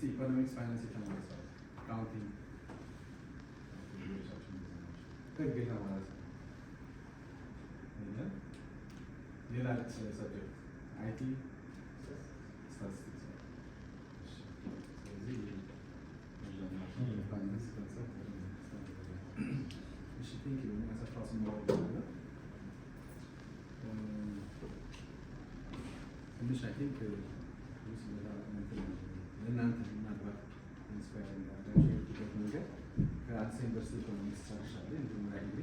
ኢኮኖሚክስ ፋይናንስ የተማረ ሰው አካውንቲንግ ህግ የተማረ ሰው ሌላ ሰብጀክት አይቲ ስታቲስቲክስ ስለዚህ ፋይናንስ ኮንሰፕት እሺ ቲንክ የሚያሰፋ ስሞራ ትንሽ አይ ቲንክ ለእናንተ ምናልባት ኢንስፓየር እንዳላችሁ የሄድኩበት መንገድ ከአዲስ ዩኒቨርሲቲ ኢኮኖሚክስ ጨርሻለሁ የመጀመሪያ ዲግሪ።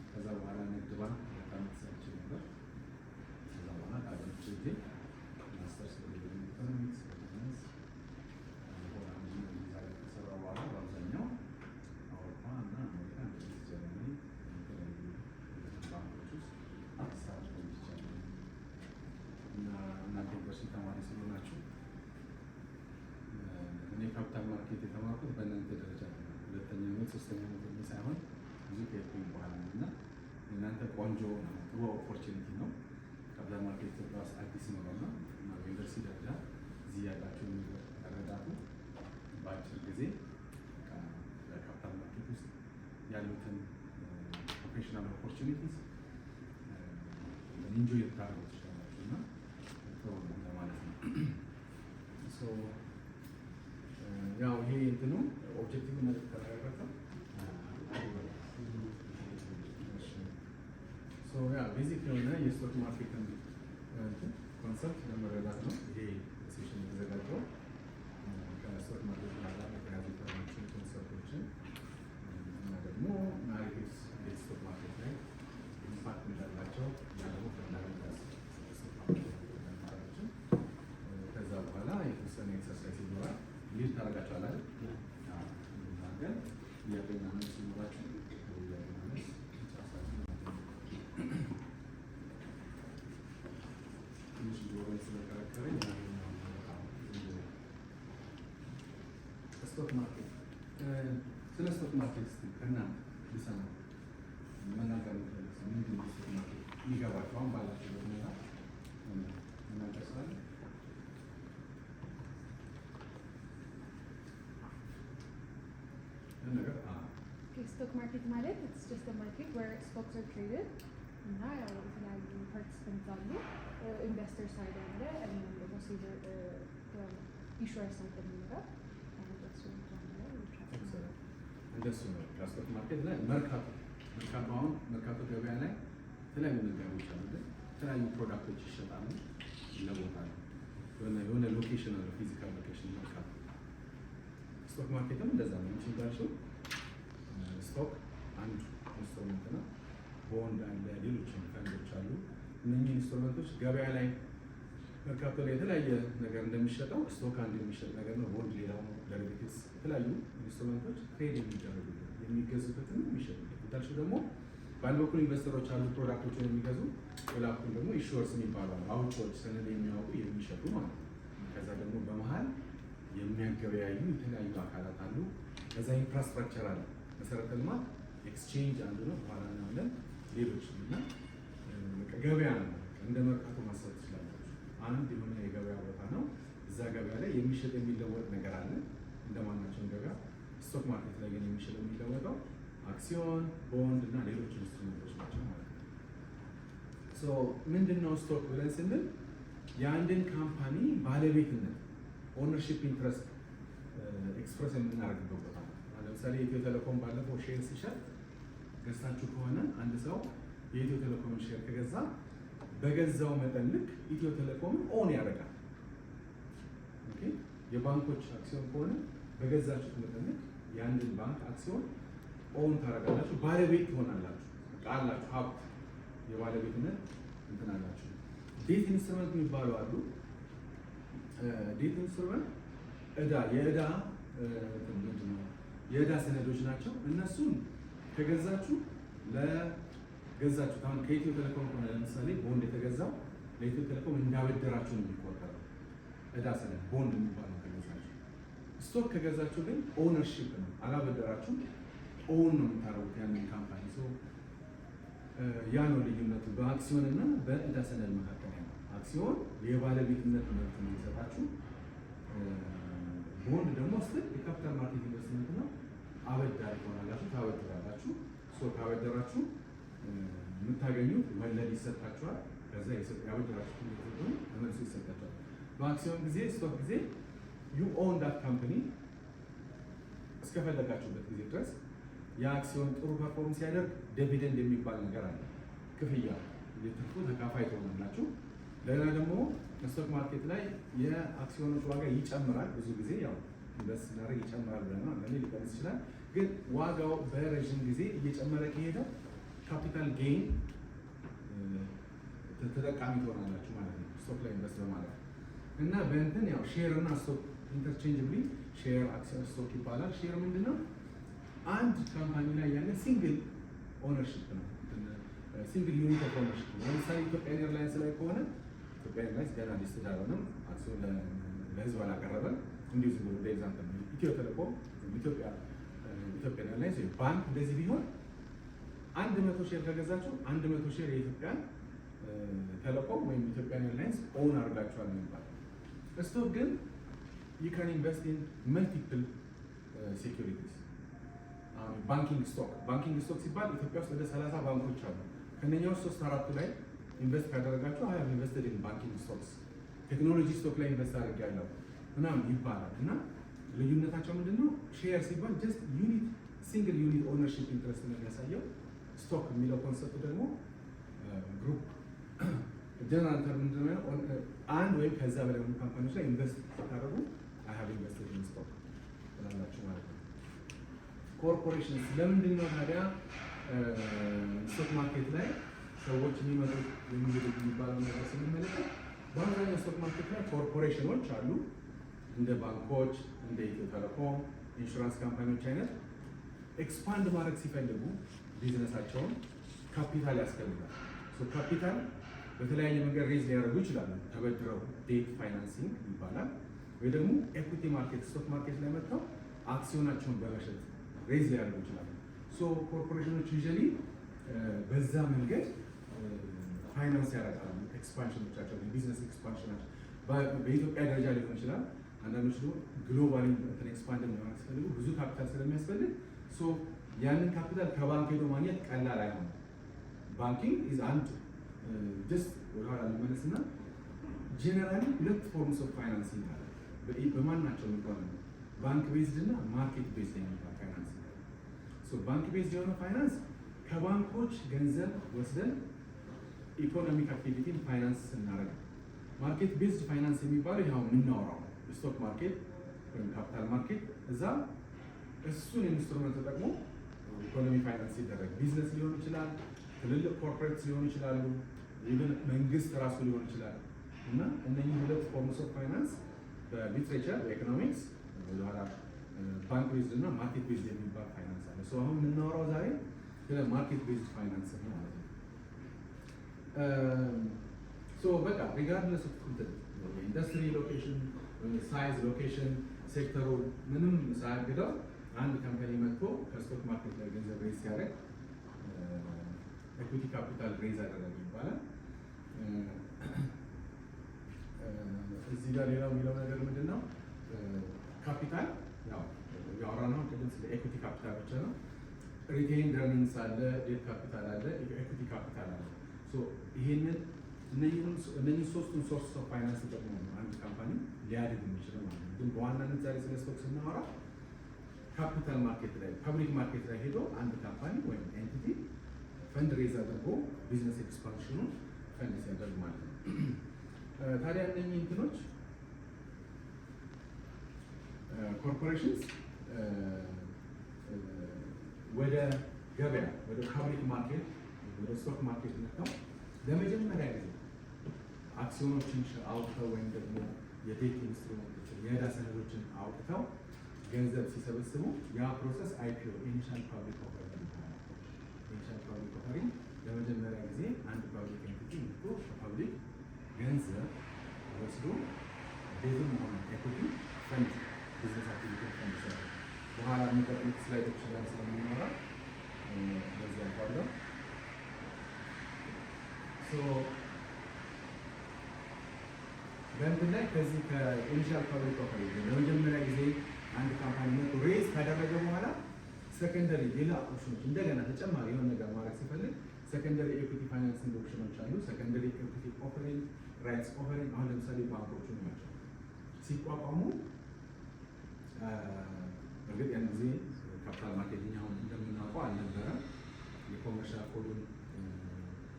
ከዛ በኋላ ንግድ ባንክ በጣም ተሰርቼ ነበር። ከዛ በኋላ ከአገሮች ሄጄ ማስተርስ ኢኮኖሚክስ ቢዝነስ ከሰራ በኋላ በአብዛኛው አውሮፓ እና አሜሪካ እንግሊዝ፣ ጀርመኒ የተለያዩ ባንኮች ውስጥ ስራ ቆይቻለሁ እና እናንተ ዩኒቨርሲቲ ተማሪ ስለሆናችሁ እኔ ካፒታል ማርኬት የተማርኩት በእናንተ ደረጃ ነው። ሁለተኛ ዓመት ሶስተኛ ዓመት ሳይሆን ብዙ ከሄድኩኝ በኋላ ነው እና እናንተ ቆንጆ ነው፣ ጥሩ ኦፖርቹኒቲ ነው። ካፒታል ማርኬት ኢትዮጵያ ውስጥ አዲስ ነው እና በዩኒቨርሲቲ ደረጃ እዚህ ያላችሁ ተረዳቱ በአጭር ጊዜ በካፒታል ማርኬት ውስጥ ያሉትን ፕሮፌሽናል ኦፖርቹኒቲስ ኢንጆይ ልታደርጉ ትችላላችሁ እና ጥሩ ነው ለማለት ነው። ያው ይሄ እንትኑ ኦብጀክቲቭ ማለት ከተረጋገጠ ያ ቤዚክ የሆነ የስቶክ ማርኬትን ኮንሰፕት ለመረዳት ነው ይሄ ሴሽን የተዘጋጀው። ከስቶክ ማርኬት ጋር የተያዙ ኢንፎርሜሽን ኮንሰፕቶችን እና ደግሞ ናሬቲቭስ የስቶክ ማርኬት ላይ ኢምፓክት እንዳላቸው እና ደግሞ ፈንዳሜንታልስ ስቶክ ማርኬት ተማሪዎችን ከዛ በኋላ የተወሰነ ኤክሰርሳይዝ ይኖራል። ሊድ ታደርጋችኋል አይደል? ግን ጥያቄና መልስ ሲኖራችሁ ጥያቄና መልስ ትንሽ ጆሮዬን ስለከረከረኝ ስቶክ ማርኬት ስለ ስቶክ ማርኬት ስ ከእናንተ ልሰማ መናገር ምፈልግ ሰው ምንድን ነው ስቶክ ማርኬት የሚገባችሁ አሁን ባላችሁበት ሁኔታ መናገር ስላለ stock market ማለት it's just a market where stocks are traded እና ያው የተለያዩ ፓርቲሲፐንትስ አሉ። ኢንቨስተር ሳይድ አለ እና ደግሞ ኢሹር ሳይድ የሚኖረው እንደሱ ነው። ስቶክ ማርኬት ላይ መርካቶ አሁን መርካቶ ገበያ ላይ የተለያዩ ነጋዴዎች አሉ። የተለያዩ ፕሮዳክቶች ይሸጣሉ፣ ይለወጣሉ። የሆነ ሎኬሽን አለ፣ ፊዚካል ሎኬሽን መርካቶ። ስቶክ ማርኬትም እንደዛ ነው። እንቺ እንዳልሽው ስቶክ አንዱ ኢንስትሩመንት ነው። ቦንድ አለ፣ ሌሎችም ፈንዶች አሉ። እነኚህ ኢንስትሩመንቶች ገበያ ላይ መርካቶ ላይ የተለያየ ነገር እንደሚሸጠው ስቶክ አንድ የሚሸጥ ነገር ነው። ቦንድ ሌላው ነው። ደሪቬቲቭስ የተለያዩ ኢንስትሩመንቶች ትሬድ የሚደረጉበት የሚገዙበትና የሚሸጡበት። እንዳልሽው ደግሞ በአንድ በኩል ኢንቨስተሮች አሉ ፕሮዳክቶችን የሚገዙ፣ ሌላ በኩል ደግሞ ኢሹወርስ የሚባሉ አሉ፣ አውጪዎች ሰነድ የሚያወጡ የሚሸጡ ማለት ነው። ከዛ ደግሞ በመሀል የሚያገበያዩ የተለያዩ አካላት አሉ። ከዛ ኢንፍራስትራክቸር አለ፣ መሰረተ ልማት፣ ኤክስቼንጅ አንዱ ነው። በኋላ እናያለን ሌሎች እና ገበያ ነው። እንደ መርካቶ ማሰብ ትችላላችሁ። አንድ የሆነ የገበያ ቦታ ነው። እዛ ገበያ ላይ የሚሸጥ የሚለወጥ ነገር አለ። እንደማናቸውም ገበያ ስቶክ ማርኬት ላይ ግን የሚሸጥ የሚለወጠው አክሲዮን፣ ቦንድ እና ሌሎች ኢንስትሩመንቶች ናቸው ማለት ነው። ሶ ምንድነው ስቶክ ብለን ስንል የአንድን ካምፓኒ ባለቤትነት ኦነርሺፕ ኢንትረስት ኤክስፕረስ የምናደርግበት ቦታ ነው። ለምሳሌ ኢትዮ ቴሌኮም ባለፈው ሼር ሲሸጥ ገዝታችሁ ከሆነ አንድ ሰው የኢትዮ ቴሌኮምን ሼር ከገዛ በገዛው መጠን ልክ ኢትዮ ቴሌኮምን ኦን ያደርጋል። ኦኬ። የባንኮች አክሲዮን ከሆነ በገዛችሁት መጠን ልክ የአንድን ባንክ አክሲዮን ኦን ታደርጋላችሁ፣ ባለቤት ትሆናላችሁ። አላችሁ ሀብት የባለቤትነት እንትን አላችሁ። ዴት ኢንስትሩመንት የሚባሉ አሉ። ዴት ኢንስትሩመንት የዕዳ ሰነዶች ናቸው። እነሱን ከገዛችሁ ለገዛችሁት አሁን ከኢትዮ ቴሌኮም ከሆነ ለምሳሌ ቦንድ የተገዛው ለኢትዮ ቴሌኮም እንዳበደራችሁ ነው የሚቆጠረው። ዕዳ ሰነድ ቦንድ የሚባለው ከገዛችሁ። ስቶክ ከገዛችሁ ግን ኦነርሺፕ ነው፣ አላበደራችሁም፣ ኦን ነው የምታደርጉት ያንን ካምፓኒ። ያ ነው ልዩነቱ በአክሲዮን እና በዕዳ ሰነድ መካከል ያለው። አክሲዮን የባለቤትነት መብት ነው የሚሰጣችሁ፣ ቦንድ ደግሞ ስትል የካፒታል ማርኬት ኢንቨስትመንት ነው። አበዳሪ ትሆናላችሁ፣ ታበድራላችሁ። ካበደራችሁ የምታገኙት ወለድ ይሰጣችኋል። ከዛ ያበደራችሁ እንደሆነ ተመልሶ ይሰጣችኋል። በአክሲዮን ጊዜ ስቶክ ጊዜ ዩ ኦን ዳት ካምፓኒ እስከፈለጋችሁበት ጊዜ ድረስ የአክሲዮን ጥሩ ፐርፎርም ሲያደርግ ዲቪደንድ የሚባል ነገር አለ። ክፍያ የትርፉ ተካፋይ ትሆናላችሁ። ሌላ ደግሞ ስቶክ ማርኬት ላይ የአክሲዮኖች ዋጋ ይጨምራል። ብዙ ጊዜ ያው ኢንቨስት ስናደርግ ይጨምራል ብለን ነው። አንዳንዴ ሊቀንስ ይችላል። ግን ዋጋው በረዥም ጊዜ እየጨመረ ከሄደ ካፒታል ጌይን ተጠቃሚ ትሆናላችሁ ማለት ነው፣ ስቶክ ላይ ኢንቨስት በማለት እና በእንትን ያው ሼር እና ስቶክ ኢንተርቼንጅብሊ ሼር አክሲዮን ስቶክ ይባላል። ሼር ምንድነው? አንድ ካምፓኒ ላይ ያለ ሲንግል ኦነርሺፕ ነው፣ ሲንግል ዩኒት ኦፍ ኦነርሺፕ ነው። ለምሳሌ ኢትዮጵያ ኤርላይንስ ላይ ከሆነ ኢትዮጵያ ኤርላይንስ ገና ሊስት አልሆነም፣ አክሲዮን ለህዝብ አላቀረበም። እንዲሁ ዝም ብሎ በኤግዛምፕል ኢትዮ ቴሌኮም ኢትዮጵያ ኤርላይንስ ወይ ባንክ እንደዚህ ቢሆን 100 ሼር ከገዛችሁ 100 ሼር የኢትዮጵያን ቴሌኮም ወይም ኢትዮጵያን ኤርላይንስ ኦን አድርጋችኋል ነው የሚባለው። ስቶክ ግን you can invest in multiple securities. ባንኪንግ ስቶክ ሲባል ኢትዮጵያ ውስጥ ወደ 30 ባንኮች አሉ። ከነኛ ውስጥ 3-4 ላይ ኢንቨስት ካደረጋችሁ I have invested in banking stocks፣ ቴክኖሎጂ ስቶክ ላይ ኢንቨስት አድርጌያለሁ ምናምን ይባላል። እና ልዩነታቸው ምንድነው? ሼር ሲባል ጀስት ዩኒት ሲንግል ዩኒት ኦነርሺፕ ኢንትረስት ነው የሚያሳየው። ስቶክ የሚለው ኮንሰፕት ደግሞ ግሩፕ ጀነራል ተርም ምንድነው? አንድ ወይም ከዛ በላይ የሆኑ ካምፓኒዎች ላይ ኢንቨስት ታደርጉ I have invested in stock ትላላችሁ ማለት ነው። ኮርፖሬሽንስ ለምንድን ነው ታዲያ ስቶክ ማርኬት ላይ ሰዎች የሚመጡት የሚሄዱት የሚባለው ነገር ስንመለከት በአብዛኛው ስቶክ ማርኬት ላይ ኮርፖሬሽኖች አሉ፣ እንደ ባንኮች፣ እንደ ኢትዮ ቴሌኮም፣ ኢንሹራንስ ካምፓኒዎች አይነት ኤክስፓንድ ማድረግ ሲፈልጉ ቢዝነሳቸውን ካፒታል ያስፈልጋል። ካፒታል በተለያየ መንገድ ሬዝ ሊያደርጉ ይችላሉ። ተበድረው ዴት ፋይናንሲንግ ይባላል። ወይ ደግሞ ኤኩቲ ማርኬት ስቶክ ማርኬት ላይ መጥተው አክሲዮናቸውን በመሸጥ ሬዝ ሊያደርጉ ይችላሉ። ኮርፖሬሽኖች ዩዥዋሊ በዛ መንገድ ፋይናንስ ያደርጋሉ ኤክስፓንሽኖቻቸው፣ ቢዝነስ ኤክስፓንሽናቸው በኢትዮጵያ ደረጃ ሊሆን ይችላል። አንዳንዶች ደግሞ ግሎባሊ ኤክስፓንድ ለማድረግ ሲፈልጉ ብዙ ካፒታል ስለሚያስፈልግ ያንን ካፒታል ከባንክ ሄዶ ማግኘት ቀላል አይሆንም። ባንኪንግ ኢዝ አንድ ጀስት ወደኋላ ልመለስና ጄኔራሊ 2 ፎርምስ ኦፍ ፋይናንሲንግ አለ በማናቸው ኢኮኖሚ፣ ባንክ ቤዝድ እና ማርኬት ቤዝድ የሚባል ፋይናንሲንግ አለ። ባንክ ቤዝድ የሆነ ፋይናንስ ከባንኮች ገንዘብ ወስደን ኢኮኖሚክ አክቲቪቲን ፋይናንስ ስናደርግ፣ ማርኬት ቤዝድ ፋይናንስ የሚባለው ያው የምናወራው ስቶክ ማርኬት ወይም ካፒታል ማርኬት እዛ እሱን ኢንስትሩመንት ተጠቅሞ ኢኮኖሚ ፋይናንስ ሲደረግ ቢዝነስ ሊሆን ይችላል፣ ትልልቅ ኮርፖሬትስ ሊሆኑ ይችላሉ፣ ኢቭን መንግስት ራሱ ሊሆን ይችላል። እና እነኚህ 2 ፎርምስ ኦፍ ፋይናንስ በሊትሬቸር በኢኮኖሚክስ ወደኋላ ባንክ ቤዝድ እና ማርኬት ቤዝድ የሚባል ፋይናንስ አለ። አሁን የምናወራው ዛሬ ስለ ማርኬት ቤዝድ ፋይናንስ ነው ማለት ነው። በቃ ሪጋርድለስ ኦፍ ኢንዱስትሪ ሎኬሽን፣ ሳይዝ፣ ሎኬሽን፣ ሴክተሩ ምንም ሳያግደው አንድ ካምፓኒ መጥቶ ከስቶክ ማርኬት ላይ ገንዘብ ሬዝ ሲያደርግ ኢኩዊቲ ካፒታል ሬዝ አደረገ ይባላል። እዚህ ጋር ሌላው የሚለው ነገር ምንድን ነው? ካፒታል ያው ያወራነው ቅድም ስለ ኢኩዊቲ ካፒታል ብቻ ነው። ሪቴይንድ ኤርኒንግስ አለ፣ ዴት ካፒታል አለ፣ ኢኩዊቲ ካፒታል አለ። ይሄንን እነኚህ 3ቱን ሶርስ ኦፍ ፋይናንስ ተጠቅሞ ነው አንድ ካምፓኒ ሊያድግ የሚችለው ማለት ነው። ግን በዋናነት ዛሬ ስለ ስቶክ ስናወራ ካፒታል ማርኬት ላይ ፐብሊክ ማርኬት ላይ ሄዶ አንድ ካምፓኒ ወይም ኤንቲቲ ፈንድ ሬዝ አድርጎ ቢዝነስ ኤክስፓንሽኑን ፈንድ ሲያደርግ ማለት ነው። ታዲያ እነኚህ እንትኖች ኮርፖሬሽንስ ወደ ገበያ ወደ ፐብሊክ ማርኬት ወደ ስቶክ ማርኬት መጥተው ለመጀመሪያ ጊዜ አክሲዮኖችን አውጥተው ወይም ደግሞ የዴት ኢንስትሩመንቶችን የዕዳ ሰነዶችን አውጥተው ገንዘብ ሲሰበስቡ ያ ፕሮሰስ አይፒኦ ኢኒሻል ፓብሊክ ኦፈሪንግ ይባላል። ኢኒሻል ፓብሊክ ኦፈሪንግ ለመጀመሪያ ጊዜ አንድ ፓብሊክ ኤንቲቲ መጥቶ ከፓብሊክ ገንዘብ ወስዶ ቤዝም ሆነ ኤኩቲ ፈንድ ቢዝነስ አክቲቪቲ ፈንድ ይሰራል። በኋላ የሚቀጥሉት ስላይዶች ላይ ስለምንኖራ በዚህ ያልኳለሁ። በእንትን ላይ ከዚህ ከኢኒሻል ኢኒሻል ፐብሊክ ኦፈሪንግ ለመጀመሪያ ጊዜ አንድ ካምፓኒ መጥቶ ሬዝ ካደረገ በኋላ ሰከንደሪ ሌላ ኦፕሽኖች እንደገና ተጨማሪ የሆነ ነገር ማድረግ ሲፈልግ ሰከንደሪ ኤኩቲ ፋይናንሲንግ ኦፕሽኖች አሉ። ሰከንደሪ ኤኩቲ ኦፈሪንግ፣ ራይትስ ኦፈሪንግ። አሁን ለምሳሌ ባንኮቹ ናቸው ሲቋቋሙ እርግጥ ያን ጊዜ ካፒታል ማርኬቲንግ አሁን እንደምናውቀው አልነበረም። የኮመርሻል ኮዱን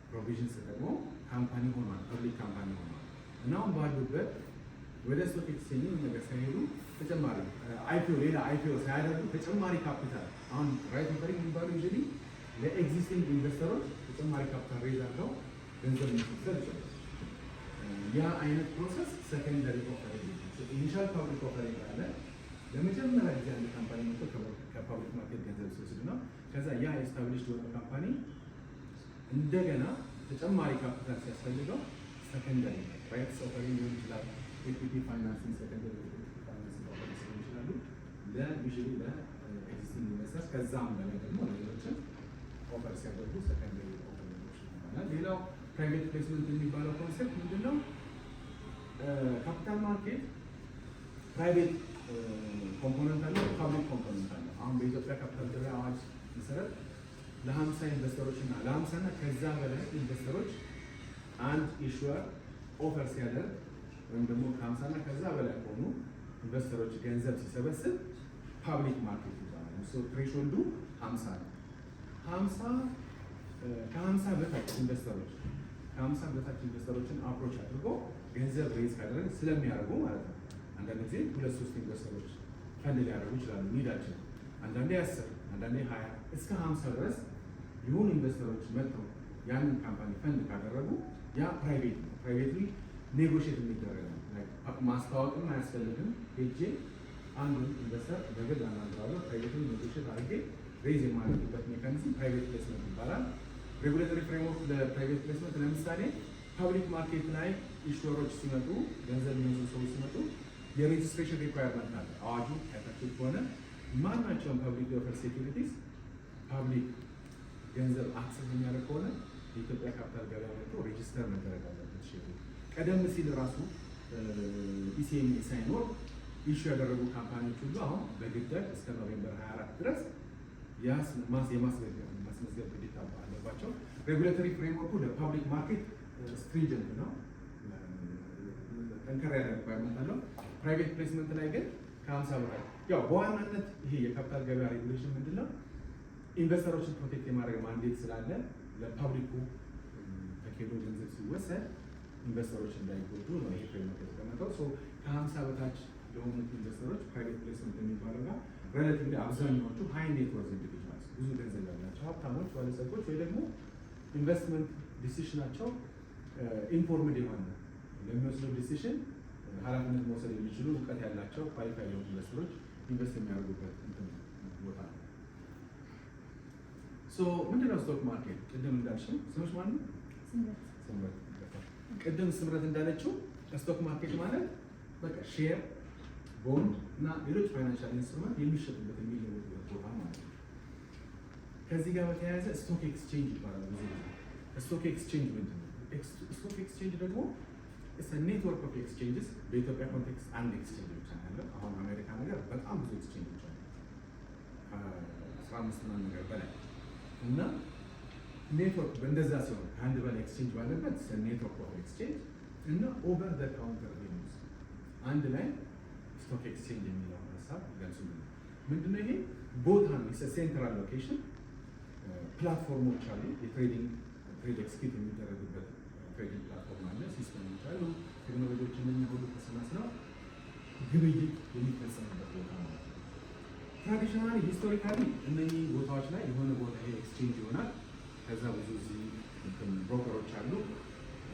ፕሮቪዥንስ ተጠቅሞ ካምፓኒ ሆኗል፣ ፐብሊክ ካምፓኒ ሆኗል እና አሁን ባሉበት ወደ ስቶክ ኤክስቼንጅ ነገር ሳይሄዱ ተጨማሪ አይፒኦ ሌላ አይፒኦ ሳያደርጉ ተጨማሪ ካፒታል አሁን ራይት ኦፈሪንግ የሚባለው ዩዥዋሊ ለኤግዚስቲንግ ኢንቨስተሮች ተጨማሪ ካፒታል ሬዝ አድርገው ገንዘብ መሰብሰብ ይችላል። ያ አይነት ፕሮሰስ ሰከንደሪ ኦፈሪንግ ኢኒሻል ፐብሊክ ኦፈሪንግ አለ። ለመጀመሪያ ጊዜ አንድ ካምፓኒ መጥቶ ከፐብሊክ ማርኬት ገንዘብ ሲወስድ ነው። ከዛ ያ ኤስታብሊሽድ የሆነ ካምፓኒ እንደገና ተጨማሪ ካፒታል ሲያስፈልገው ሰከንደሪ ራይትስ ኦፈሪንግ ሊሆን ይችላል። ኢኩዊቲ ፋይናንሲንግ ሰከንደሪ ፋይናንሲንግ ኦፈሪንግ ሊሆን ይችላሉ ለዩዥዋሊ ለኤግዚስቲንግ ኢንቨስተርስ። ከዛም በላይ ደግሞ ሌሎችን ኦፈር ሲያደርጉ ሰከንደሪ ኦፈሪንግ ይባላል። ሌላው ፕራይቬት ፕሌስመንት የሚባለው ኮንሴፕት ምንድነው? ካፒታል ማርኬት ፕራይቬት ኮምፖነንት አለ፣ ፐብሊክ ኮምፖነንት አለ። አሁን በኢትዮጵያ ካፒታል ገበያ አዋጅ መሰረት ለ50 ኢንቨስተሮች እና ለ50 እና ከዛ በላይ ኢንቨስተሮች አንድ ኢሹወር ኦፈር ሲያደርግ ወይም ደግሞ ከ50 እና ከዛ በላይ ሆኑ ኢንቨስተሮች ገንዘብ ሲሰበስብ ፐብሊክ ማርኬት ይባላል። ትሬሾልዱ 50 ነው። ከ50 በታች ኢንቨስተሮችን አፕሮች አድርጎ ገንዘብ ሬዝ ካደረግ ስለሚያደርጉ ማለት ነው። አንዳንድ ጊዜ 2-3 ኢንቨስተሮች ፈንድ ሊያደርጉ ይችላሉ። ኒዳችን አንዳንዴ 10 አንዳንዴ 20 እስከ 50 ድረስ የሆኑ ኢንቨስተሮች መጥተው ያንን ካምፓኒ ፈንድ ካደረጉ ያ ፕራይቬት ነው። ፕራይቬትሊ ኔጎሽት የሚደረግ ነው። ማስታወቅም አያስፈልግም። ሄጄ አንዱን ኢንቨስተር በግል አናግረዋለሁ። ፕራይቬትሊ ኔጎሽት አድርጌ ሬዝ የማድረግበት ሜካኒዝም ፕራይቬት ፕሌስመንት ይባላል። ሬጉሌተሪ ፍሬምወርክ ለፕራይቬት ፕሌስመንት ለምሳሌ ፐብሊክ ማርኬት ላይ ኢሹወሮች ሲመጡ ገንዘብ የሚወስዱ ሰዎች ሲመጡ የሬጅስትሬሽን ሪኳየርመንት አለ። አዋጁ ያታችሁት ከሆነ ማናቸውም ፐብሊክ ኦፈር ሴኩሪቲስ ፐብሊክ ገንዘብ አክሰስ የሚያደርግ ከሆነ የኢትዮጵያ ካፒታል ገበያ መጥቶ ሬጅስተር መደረግ አለበት። ሼሩ ቀደም ሲል ራሱ ኢሲኤምኤ ሳይኖር ኢሹ ያደረጉ ካምፓኒዎች ሁሉ አሁን በግዳጅ እስከ ኖቬምበር 24 ድረስ የማስመዝገብ ግዴታ አለባቸው። ሬጉሌተሪ ፍሬምወርኩ ለፐብሊክ ማርኬት ስትሪጀንት ነው፣ ጠንከር ያለ ሪኳየርመንት አለው። ፕራይቬት ፕሌስመንት ላይ ግን ከ50 በላይ ያው በዋናነት ይሄ የካፒታል ገበያ ሬጉሌሽን ምንድነው ኢንቨስተሮችን ፕሮቴክት የማድረግ ማንዴት ስላለ ለፐብሊኩ ተኬዶ ገንዘብ ሲወሰድ ኢንቨስተሮች እንዳይጎዱ ነው ይሄ ፍሬምወርክ የተቀመጠው። ከ50 በታች ለሆኑት ኢንቨስተሮች ፕራይቬት ፕሌስመንት የሚባለው ጋር ሬላቲቭሊ አብዛኛዎቹ ሃይ ኔት ወርዝ ኢንዲቪጁዋልስ ብዙ ገንዘብ ያላቸው ሀብታሞች፣ ባለጸጎች ወይ ደግሞ ኢንቨስትመንት ዲሲሽናቸው ኢንፎርምድ የሆነ ለሚወስደው ዲሲሽን ኃላፊነት መውሰድ የሚችሉ እውቀት ያላቸው ኳሊፋይ የሆኑ ኢንቨስተሮች ኢንቨስት የሚያደርጉበት ቦታ ነው። ምንድነው ስቶክ ማርኬት? ቅድም እንዳልሽው ስምሽ ማን ነው? ስምረት። ቅድም ስምረት እንዳለችው ስቶክ ማርኬት ማለት በቃ ሼር፣ ቦንድ እና ሌሎች ፋይናንሻል ኢንስትሩመንት የሚሸጡበት የሚለወጡበት ቦታ ማለት ነው። ከዚህ ጋር በተያያዘ ስቶክ ኤክስቼንጅ ይባላል። ስቶክ ኤክስቼንጅ ምንድን ነው? ስቶክ ኤክስቼንጅ ደግሞ ኔትወርክ ኦፍ ኤክስቼንጅስ። በኢትዮጵያ ኮንቴክስት አንድ ኤክስቼንጅ ብቻ ነው ያለው። አሁን አሜሪካ ነገር በጣም ብዙ ኤክስቼንጆች አሉ፣ ከ15 ምናምን ነገር በላይ እና ኔትወርክ በእንደዛ ሲሆን ከአንድ በላይ ኤክስቼንጅ ባለበት ኔትወርክ ኦፍ ኤክስቼንጅ እና ኦቨር ዘ ካውንተር ቬኑስ አንድ ላይ ስቶክ ኤክስቼንጅ የሚለው ሀሳብ ገልጹልኝ። ምንድነው ይሄ? ቦታ ነው። ሴንትራል ሎኬሽን ፕላትፎርሞች አሉ። የትሬዲንግ ትሬድ ኤክስኪዩት የሚደረግበት ትሬዲንግ ፕላትፎርም አለ። ሲስተሞች አሉ። ቴክኖሎጂዎች እነኚህ ሁሉ ተሰናስለው ግብይት የሚፈጸምበት ቦታ ነው። ትራዲሽናሊ ሂስቶሪካሊ እነኚህ ቦታዎች ላይ የሆነ ቦታ ይሄ ኤክስቼንጅ ይሆናል። ከዛ ብዙ እዚህ ብሮከሮች አሉ